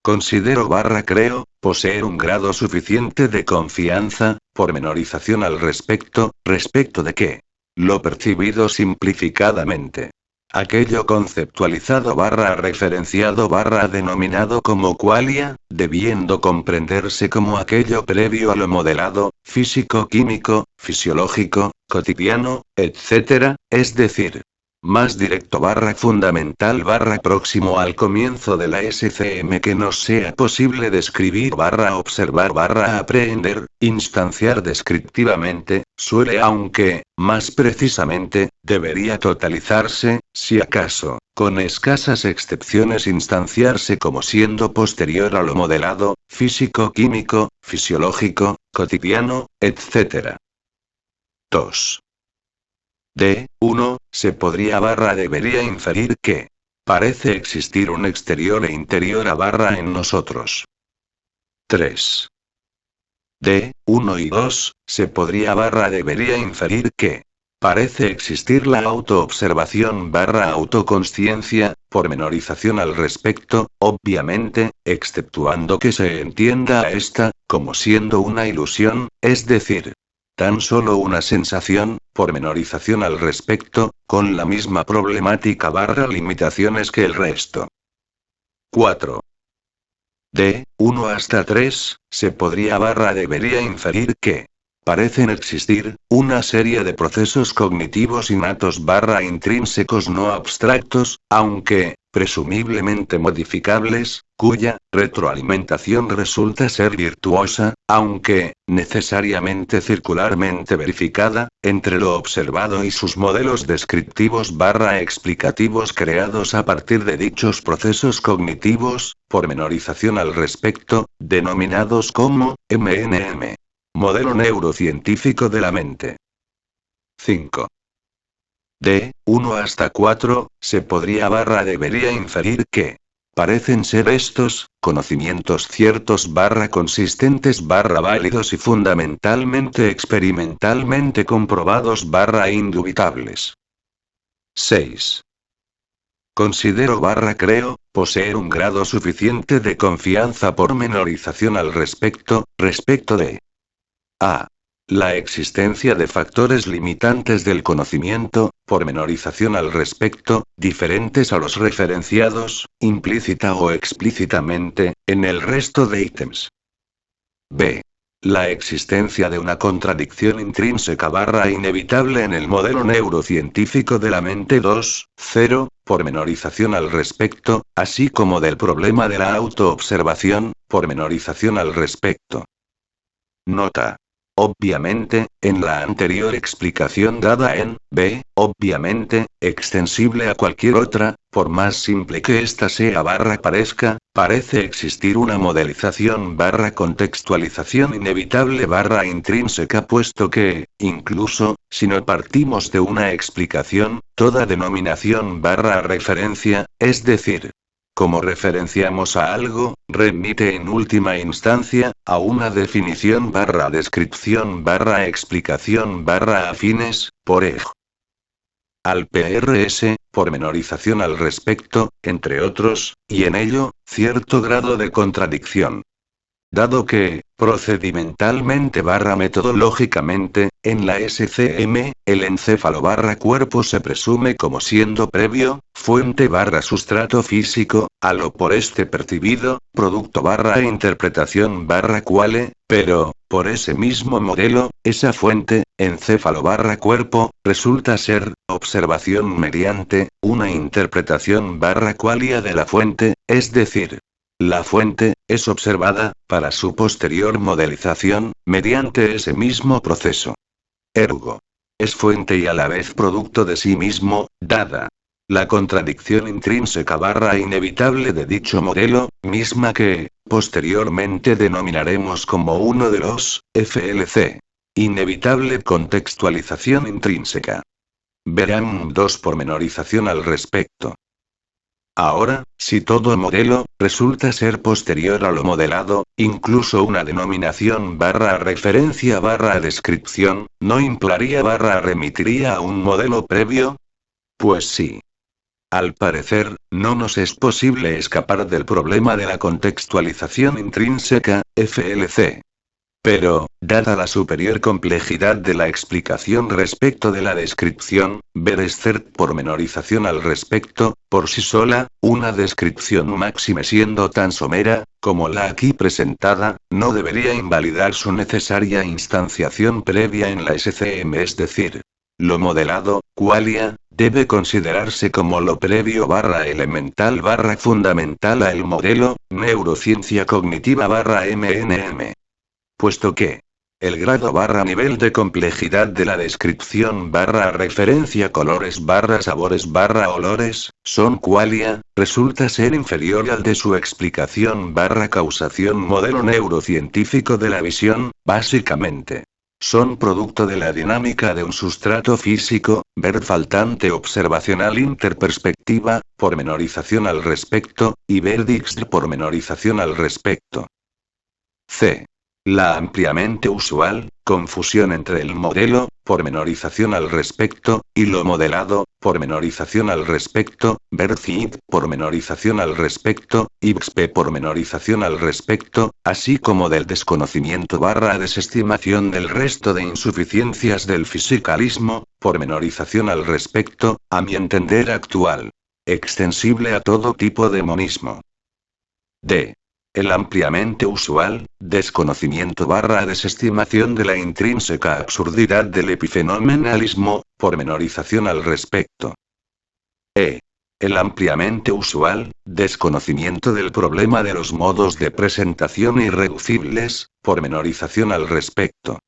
[SPEAKER 1] Considero creo, poseer un grado suficiente de confianza, pormenorización al respecto de qué. Lo percibido simplificadamente. Aquello conceptualizado referenciado denominado como qualia, debiendo comprenderse como aquello previo a lo modelado, físico-químico, fisiológico, cotidiano, etc., es decir, más directo fundamental próximo al comienzo de la SCM que nos sea posible describir observar aprehender, instanciar descriptivamente, suele aunque, más precisamente, debería totalizarse, si acaso, con escasas excepciones instanciarse como siendo posterior a lo modelado, físico-químico, fisiológico, cotidiano, etc. 2. De 1, se podría debería inferir que parece existir un exterior e interior a en nosotros. 3. De 1 y 2, se podría debería inferir que parece existir la autoobservación autoconsciencia, pormenorización al respecto, obviamente, exceptuando que se entienda a esta, como siendo una ilusión, es decir, tan solo una sensación, pormenorización al respecto, con la misma problemática limitaciones que el resto. 4. De 1 hasta 3, se podría debería inferir que parecen existir una serie de procesos cognitivos innatos intrínsecos no abstractos, aunque, presumiblemente modificables, cuya retroalimentación resulta ser virtuosa, aunque, necesariamente circularmente verificada, entre lo observado y sus modelos descriptivos explicativos creados a partir de dichos procesos cognitivos, pormenorización al respecto, denominados como MNM. Modelo neurocientífico de la mente. 5. De 1 hasta 4, se podría debería inferir que parecen ser estos conocimientos ciertos consistentes válidos y fundamentalmente experimentalmente comprobados indubitables. 6. Considero creo, poseer un grado suficiente de confianza pormenorización al respecto de a. La existencia de factores limitantes del conocimiento, pormenorización al respecto, diferentes a los referenciados, implícita o explícitamente, en el resto de ítems. B. La existencia de una contradicción intrínseca inevitable en el modelo neurocientífico de la mente 2.0, pormenorización al respecto, así como del problema de la autoobservación, pormenorización al respecto. Nota. Obviamente, en la anterior explicación dada en B, obviamente, extensible a cualquier otra, por más simple que ésta sea parezca, parece existir una modelización contextualización inevitable intrínseca puesto que, incluso, si no partimos de una explicación, toda denominación referencia, es decir, como referenciamos a algo, remite en última instancia, a una definición descripción explicación afines, por ej. Al PRS, pormenorización al respecto, entre otros, y en ello, cierto grado de contradicción. Dado que, procedimentalmente metodológicamente, en la SCM, el encéfalo cuerpo se presume como siendo previo, fuente sustrato físico, a lo por este percibido, producto interpretación quale, pero, por ese mismo modelo, esa fuente, encéfalo cuerpo, resulta ser, observación mediante, una interpretación qualia de la fuente, es decir, la fuente, es observada, para su posterior modelización, mediante ese mismo proceso. Ergo. Es fuente y a la vez producto de sí mismo, dada la contradicción intrínseca inevitable de dicho modelo, misma que, posteriormente denominaremos como uno de los, FLC. Inevitable contextualización intrínseca. Verán 2 pormenorización al respecto. Ahora, si todo modelo, resulta ser posterior a lo modelado, incluso una denominación referencia descripción, ¿no implicaría remitiría a un modelo previo? Pues sí. Al parecer, no nos es posible escapar del problema de la contextualización intrínseca, FLC. Pero, dada la superior complejidad de la explicación respecto de la descripción, ver es hacer pormenorización al respecto, por sí sola, una descripción máxime siendo tan somera, como la aquí presentada, no debería invalidar su necesaria instanciación previa en la SCM, es decir, lo modelado, qualia, debe considerarse como lo previo / elemental / fundamental a el modelo, neurociencia cognitiva / MNM. Puesto que el grado / nivel de complejidad de la descripción / referencia colores / sabores / olores, son qualia, resulta ser inferior al de su explicación / causación modelo neurocientífico de la visión, básicamente. Son producto de la dinámica de un sustrato físico, ver faltante observacional interperspectiva, pormenorización al respecto, y ver Dijkstra pormenorización al respecto. C. La ampliamente usual confusión entre el modelo, pormenorización al respecto, y lo modelado, pormenorización al respecto, ver CID, pormenorización al respecto, y XP, pormenorización al respecto, así como del desconocimiento / desestimación del resto de insuficiencias del fisicalismo, pormenorización al respecto, a mi entender actual. Extensible a todo tipo de monismo. D. El ampliamente usual, desconocimiento / desestimación de la intrínseca absurdidad del epifenomenalismo, pormenorización al respecto. E. El ampliamente usual, desconocimiento del problema de los modos de presentación irreducibles, pormenorización al respecto.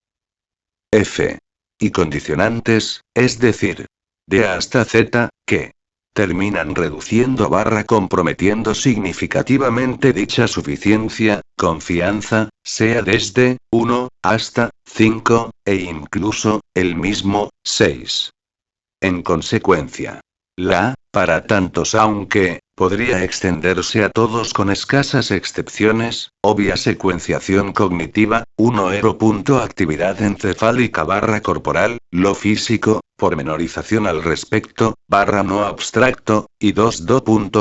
[SPEAKER 1] F. Y condicionantes, es decir, de A hasta Z, que terminan reduciendo / comprometiendo significativamente dicha suficiencia, confianza, sea desde 1 hasta 5, e incluso, el mismo, 6. En consecuencia, la, para tantos aunque, podría extenderse a todos con escasas excepciones, obvia secuenciación cognitiva, 1 actividad encefálica / corporal, lo físico, pormenorización al respecto, / no abstracto, y 2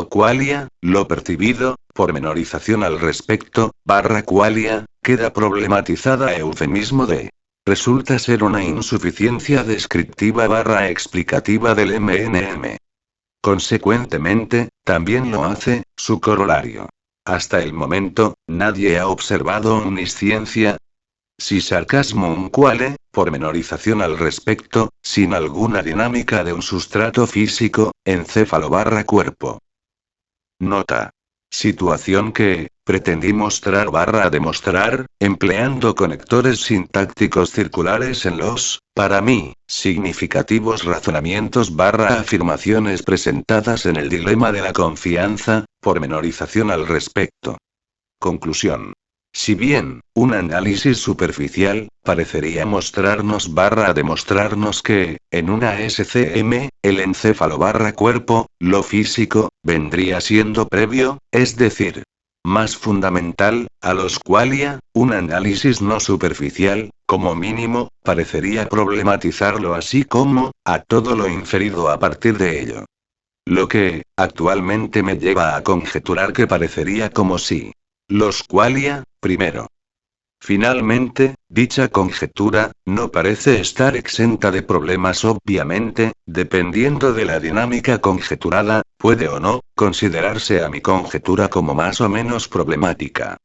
[SPEAKER 1] qualia, lo percibido, pormenorización al respecto, / qualia, queda problematizada eufemismo de. Resulta ser una insuficiencia descriptiva / explicativa del MNM. Consecuentemente, también lo hace, su corolario. Hasta el momento, nadie ha observado omnisciencia. Si sarcasmo un quale, pormenorización al respecto, sin alguna dinámica de un sustrato físico, encéfalo / cuerpo. Nota. Situación que, pretendí mostrar / demostrar, empleando conectores sintácticos circulares en los, para mí, significativos razonamientos / afirmaciones presentadas en el dilema de la confianza, pormenorización al respecto. Conclusión. Si bien, un análisis superficial, parecería mostrarnos / demostrarnos que, en una SCM, el encéfalo / cuerpo, lo físico, vendría siendo previo, es decir, más fundamental, a los qualia, un análisis no superficial, como mínimo, parecería problematizarlo así como, a todo lo inferido a partir de ello. Lo que, actualmente me lleva a conjeturar que parecería como si los qualia, primero. Finalmente, dicha conjetura, no parece estar exenta de problemas obviamente, dependiendo de la dinámica conjeturada, puede o no, considerarse a mi conjetura como más o menos problemática.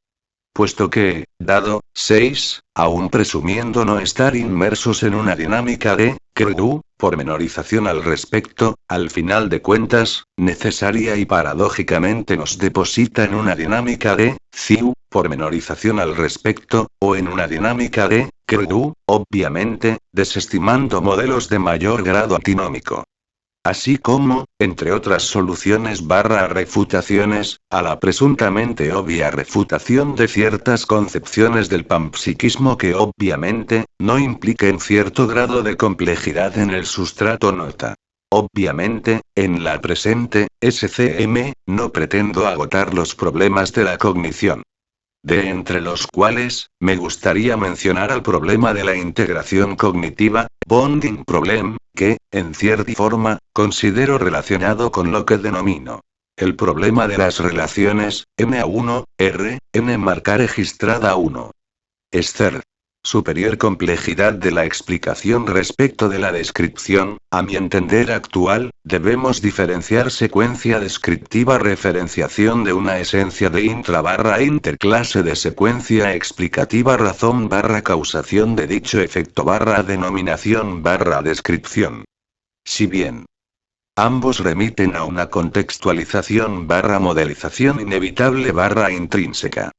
[SPEAKER 1] Puesto que, dado, 6, aún presumiendo no estar inmersos en una dinámica de, CREDU, pormenorización al respecto, al final de cuentas, necesaria y paradójicamente nos deposita en una dinámica de, CIU, pormenorización al respecto, o en una dinámica de, CREDU, obviamente, desestimando modelos de mayor grado antinómico. Así como, entre otras soluciones / refutaciones, a la presuntamente obvia refutación de ciertas concepciones del panpsiquismo que obviamente, no impliquen cierto grado de complejidad en el sustrato nota. Obviamente, en la presente, SCM, no pretendo agotar los problemas de la cognición. De entre los cuales, me gustaría mencionar el problema de la integración cognitiva, bonding problem, que, en cierta forma, considero relacionado con lo que denomino el problema de las relaciones, N1, R, N marca registrada 1. Esther. Superior complejidad de la explicación respecto de la descripción, a mi entender actual, debemos diferenciar secuencia descriptiva referenciación de una esencia de intra/interclase de secuencia explicativa razón/causación de dicho efecto/denominación/descripción. Si bien ambos remiten a una contextualización/modelización inevitable/intrínseca.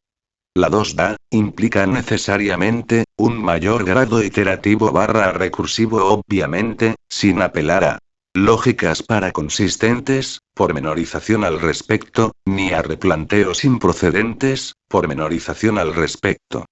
[SPEAKER 1] La 2DA implica necesariamente un mayor grado iterativo/recursivo, obviamente, sin apelar a lógicas para consistentes, pormenorización al respecto, ni a replanteos improcedentes, pormenorización al respecto.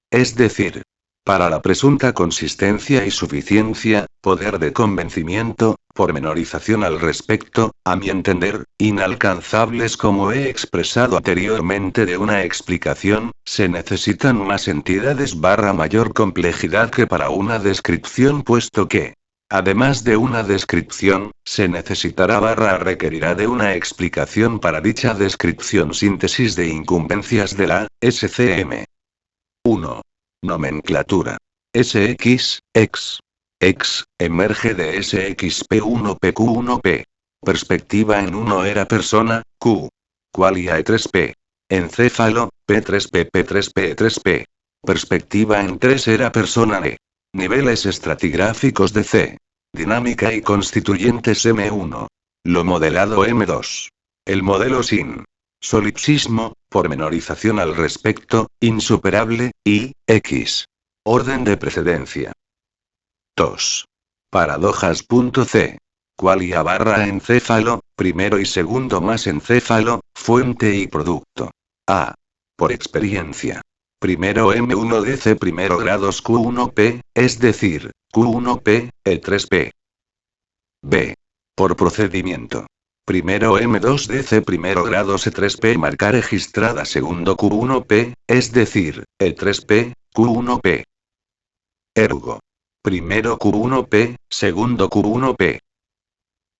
[SPEAKER 1] Es decir, para la presunta consistencia y suficiencia, poder de convencimiento, pormenorización al respecto, a mi entender, inalcanzables como he expresado anteriormente de una explicación, se necesitan más entidades/mayor complejidad que para una descripción, puesto que, además de una descripción, se necesitará/requerirá de una explicación para dicha descripción. Síntesis de incumbencias de la SCM. 1. Nomenclatura. SX, X. X, emerge de SXP1PQ1P. Perspectiva en 1 era persona, Q. Qualia E3P. Encéfalo, P3P P3P E3P. Perspectiva en 3 era persona E. Niveles estratigráficos de C. Dinámica y constituyentes M1. Lo modelado M2. El modelo sin solipsismo, pormenorización al respecto, insuperable, y, X. Orden de precedencia. 2. Paradojas.c. Qualia/encéfalo, primero y segundo más encéfalo, fuente y producto. A. Por experiencia. Primero M1DC primero grados Q1P, es decir, Q1P, E3P. B. Por procedimiento. Primero M2DC primero grados E3P marca registrada segundo Q1P, es decir, E3P, Q1P. Ergo. Primero Q1P, segundo Q1P.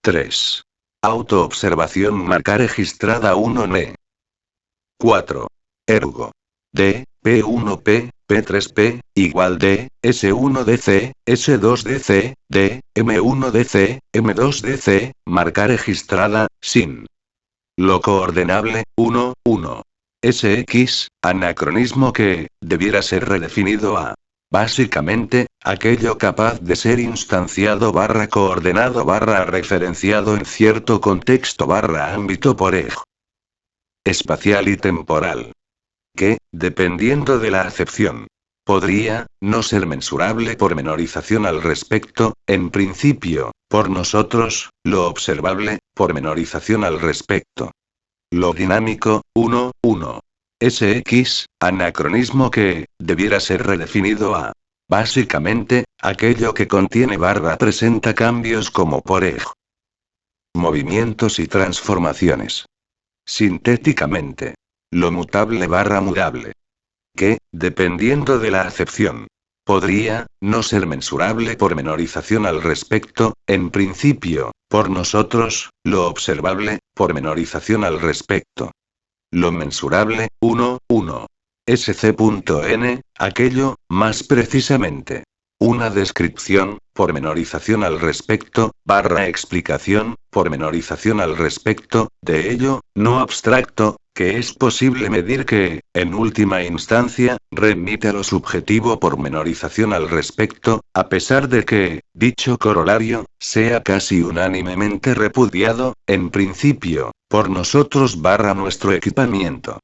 [SPEAKER 1] 3. Autoobservación marca registrada 1N. 4. Ergo. D, P1P, P3P, igual D, S1DC, S2DC, D, M1DC, M2DC, marca registrada, sin lo coordenable, 1, 1. SX, anacronismo que, debiera ser redefinido a, básicamente, aquello capaz de ser instanciado/coordenado/referenciado en cierto contexto/ámbito por EG. Espacial y temporal. Que, dependiendo de la acepción, podría no ser mensurable pormenorización al respecto, en principio, por nosotros, lo observable, pormenorización al respecto. Lo dinámico, 1, 1. SX, anacronismo que, debiera ser redefinido a, básicamente, aquello que contiene/presenta cambios como por EG. Movimientos y transformaciones. Sintéticamente. Lo mutable/mudable. Que, dependiendo de la acepción, podría no ser mensurable pormenorización al respecto, en principio, por nosotros, lo observable, pormenorización al respecto. Lo mensurable, 1, 1. SC.N, aquello, más precisamente. Una descripción, pormenorización al respecto, /explicación, pormenorización al respecto, de ello, no abstracto, que es posible medir que, en última instancia, remite a lo subjetivo pormenorización al respecto, a pesar de que, dicho corolario, sea casi unánimemente repudiado, en principio, por nosotros/nuestro equipamiento.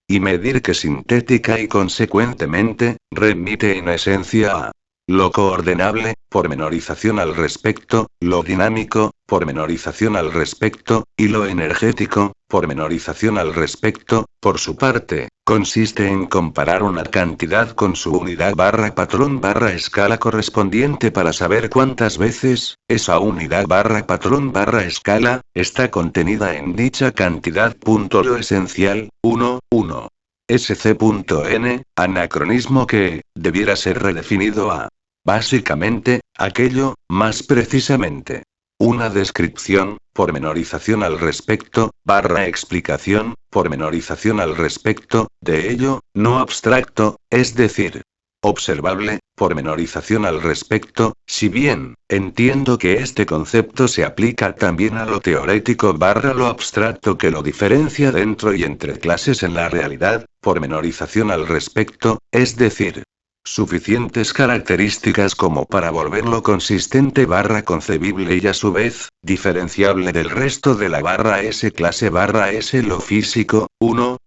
[SPEAKER 1] Y medir que sintética y consecuentemente, remite en esencia a lo coordenable, pormenorización al respecto, lo dinámico, pormenorización al respecto, y lo energético, pormenorización al respecto, por su parte, consiste en comparar una cantidad con su unidad/patrón/escala correspondiente para saber cuántas veces, esa unidad/patrón/escala, está contenida en dicha cantidad. Lo esencial, 1, 1. SC.N, anacronismo que, debiera ser redefinido a, básicamente, aquello, más precisamente. Una descripción, pormenorización al respecto, barra explicación, pormenorización al respecto, de ello, no abstracto, es decir, observable, pormenorización al respecto, si bien, entiendo que este concepto se aplica también a lo teorético barra lo abstracto que lo diferencia dentro y entre clases en la realidad, pormenorización al respecto, es decir, suficientes características como para volverlo consistente barra concebible y a su vez, diferenciable del resto de la barra S clase barra S lo físico, 1,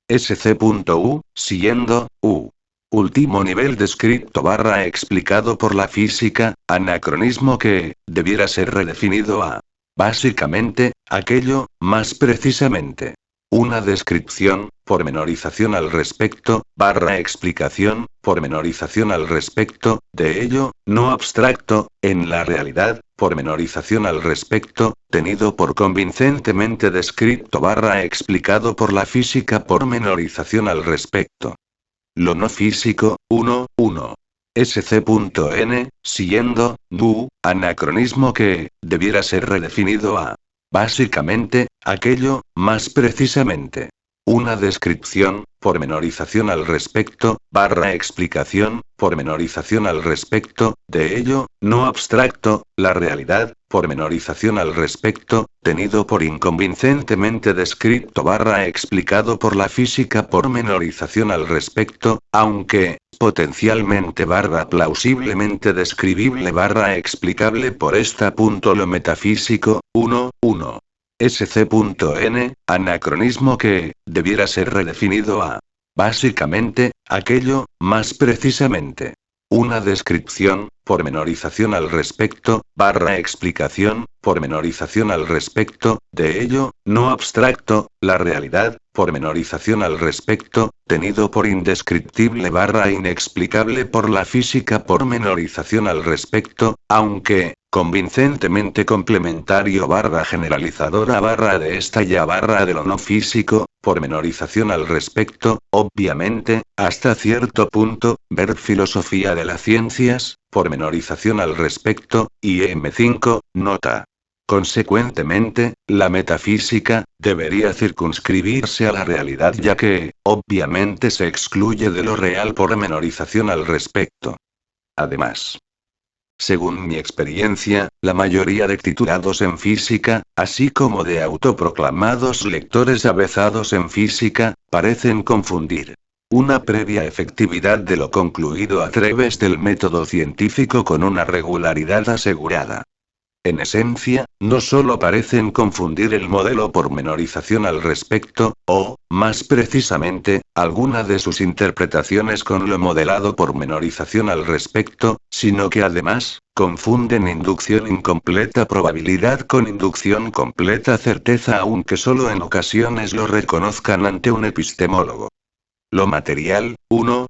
[SPEAKER 1] SC.U, siendo, U. Último nivel descrito barra explicado por la física, anacronismo que, debiera ser redefinido a. Básicamente, aquello, más precisamente. Una descripción, pormenorización al respecto, barra explicación, pormenorización al respecto, de ello, no abstracto, en la realidad, pormenorización al respecto, tenido por convincentemente descrito barra explicado por la física pormenorización al respecto. Lo no físico, 1, SC.N, siendo, du, anacronismo que, debiera ser redefinido a. Básicamente, aquello, más precisamente. Una descripción, pormenorización al respecto, barra explicación, pormenorización al respecto, de ello, no abstracto, la realidad, pormenorización al respecto, tenido por inconvincentemente descrito barra explicado por la física pormenorización al respecto, aunque, potencialmente barra plausiblemente describible barra explicable por esta punto lo metafísico, 1, SC.N, anacronismo que, debiera ser redefinido a. Básicamente, aquello, más precisamente. Una descripción, pormenorización al respecto, barra explicación, pormenorización al respecto, de ello, no abstracto, la realidad, pormenorización al respecto, tenido por indescriptible barra inexplicable por la física pormenorización al respecto, aunque, convincentemente complementario barra generalizadora barra de esta ya barra de lo no físico, pormenorización al respecto, obviamente, hasta cierto punto, ver filosofía de las ciencias, pormenorización al respecto, IM5, nota. Consecuentemente, la metafísica, debería circunscribirse a la realidad ya que, obviamente se excluye de lo real pormenorización al respecto. Además, según mi experiencia, la mayoría de titulados en física, así como de autoproclamados lectores avezados en física, parecen confundir una previa efectividad de lo concluido a través del método científico con una regularidad asegurada. En esencia, no solo parecen confundir el modelo pormenorización al respecto, o, más precisamente, alguna de sus interpretaciones con lo modelado pormenorización al respecto, sino que además, confunden inducción incompleta probabilidad con inducción completa certeza aunque solo en ocasiones lo reconozcan ante un epistemólogo. Lo material, 1,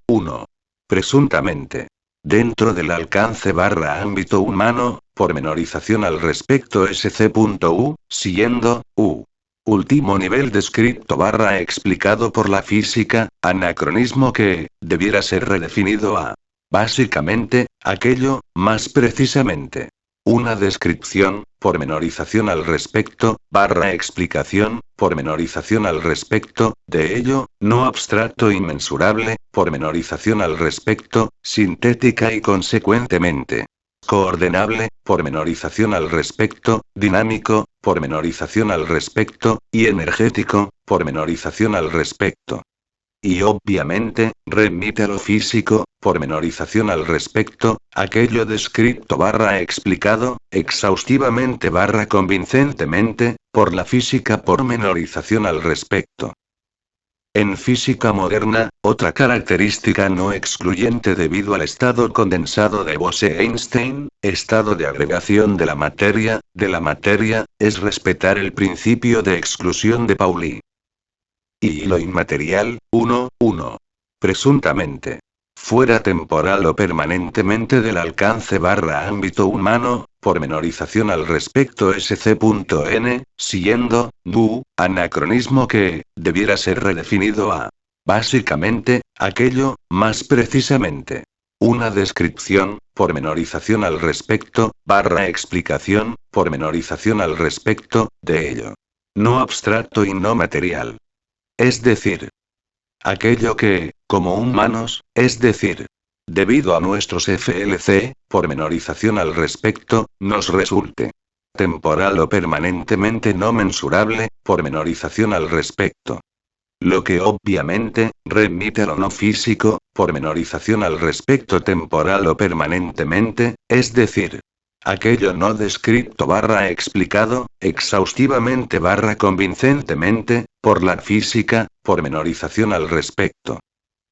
[SPEAKER 1] presuntamente. Dentro del alcance barra ámbito humano, pormenorización al respecto SC.U, siendo, U. Último nivel descrito barra explicado por la física, anacronismo que, debiera ser redefinido a. Básicamente, aquello, más precisamente. Una descripción, pormenorización al respecto, barra explicación, pormenorización al respecto, de ello, no abstracto inmensurable, pormenorización al respecto, sintética y consecuentemente coordenable, pormenorización al respecto, dinámico, pormenorización al respecto, y energético, pormenorización al respecto. Y obviamente, remite a lo físico, pormenorización al respecto, aquello descrito barra explicado, exhaustivamente barra convincentemente, por la física pormenorización al respecto. En física moderna, otra característica no excluyente debido al estado condensado de Bose-Einstein, estado de agregación de la materia, es respetar el principio de exclusión de Pauli. Y lo inmaterial, 1, presuntamente, fuera temporal o permanentemente del alcance barra ámbito humano, pormenorización al respecto SC.N, siendo, du, anacronismo que, debiera ser redefinido a. Básicamente, aquello, más precisamente. Una descripción, pormenorización al respecto, barra explicación, pormenorización al respecto, de ello. No abstracto y no material. Es decir, aquello que, como humanos, es decir, debido a nuestros FLC, pormenorización al respecto, nos resulte temporal o permanentemente no mensurable, pormenorización al respecto. Lo que obviamente, remite a lo no físico, pormenorización al respecto temporal o permanentemente, es decir, aquello no descrito barra explicado, exhaustivamente barra convincentemente, por la física, pormenorización al respecto.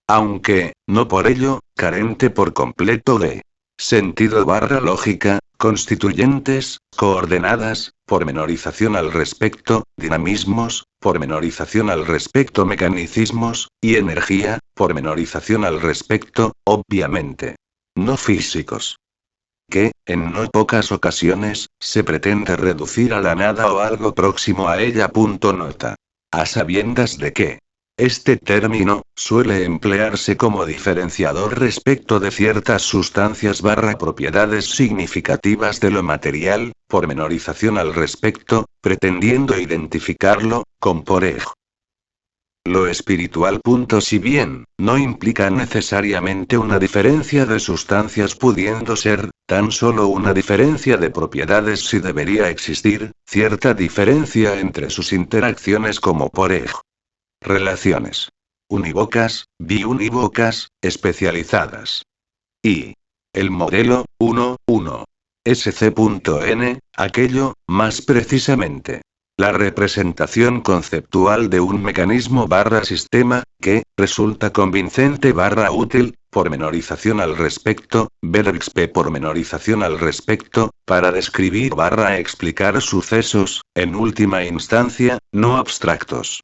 [SPEAKER 1] Aunque, no por ello, carente por completo de sentido barra lógica, constituyentes, coordenadas, pormenorización al respecto, dinamismos, pormenorización al respecto, mecanicismos, y energía, pormenorización al respecto, obviamente. No físicos. Que, en no pocas ocasiones, se pretende reducir a la nada o algo próximo a ella. Nota. A sabiendas de que este término suele emplearse como diferenciador respecto de ciertas sustancias barra propiedades significativas de lo material, pormenorización al respecto, pretendiendo identificarlo con por ej. Lo espiritual. Si bien, no implica necesariamente una diferencia de sustancias, pudiendo ser, tan solo una diferencia de propiedades, si debería existir, cierta diferencia entre sus interacciones como por ej. Relaciones unívocas, biunívocas, especializadas. Y el modelo 1.1. SC.N, aquello, más precisamente. La representación conceptual de un mecanismo barra sistema, que, resulta convincente barra útil, pormenorización al respecto, verb.xp pormenorización al respecto, para describir barra explicar sucesos, en última instancia, no abstractos.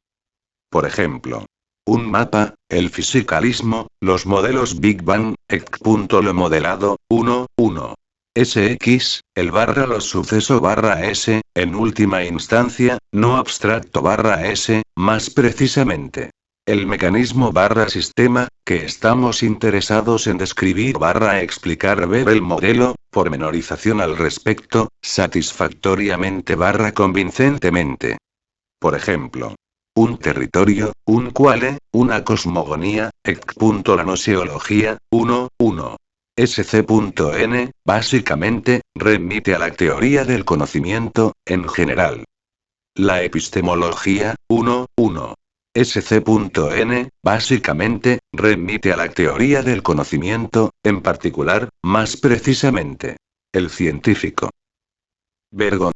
[SPEAKER 1] Por ejemplo, un mapa, el fisicalismo, los modelos Big Bang, lo modelado, 1.1. SX, el barra los suceso barra S, en última instancia, no abstracto barra S, más precisamente. El mecanismo barra sistema, que estamos interesados en describir barra explicar ver el modelo, pormenorización al respecto, satisfactoriamente barra convincentemente. Por ejemplo, un territorio, un quale, una cosmogonía, la noseología, 1.1. SC.N, básicamente, remite a la teoría del conocimiento, en general. La epistemología, 1.1. SC.N, básicamente, remite a la teoría del conocimiento, en particular, más precisamente, el científico. Vergon.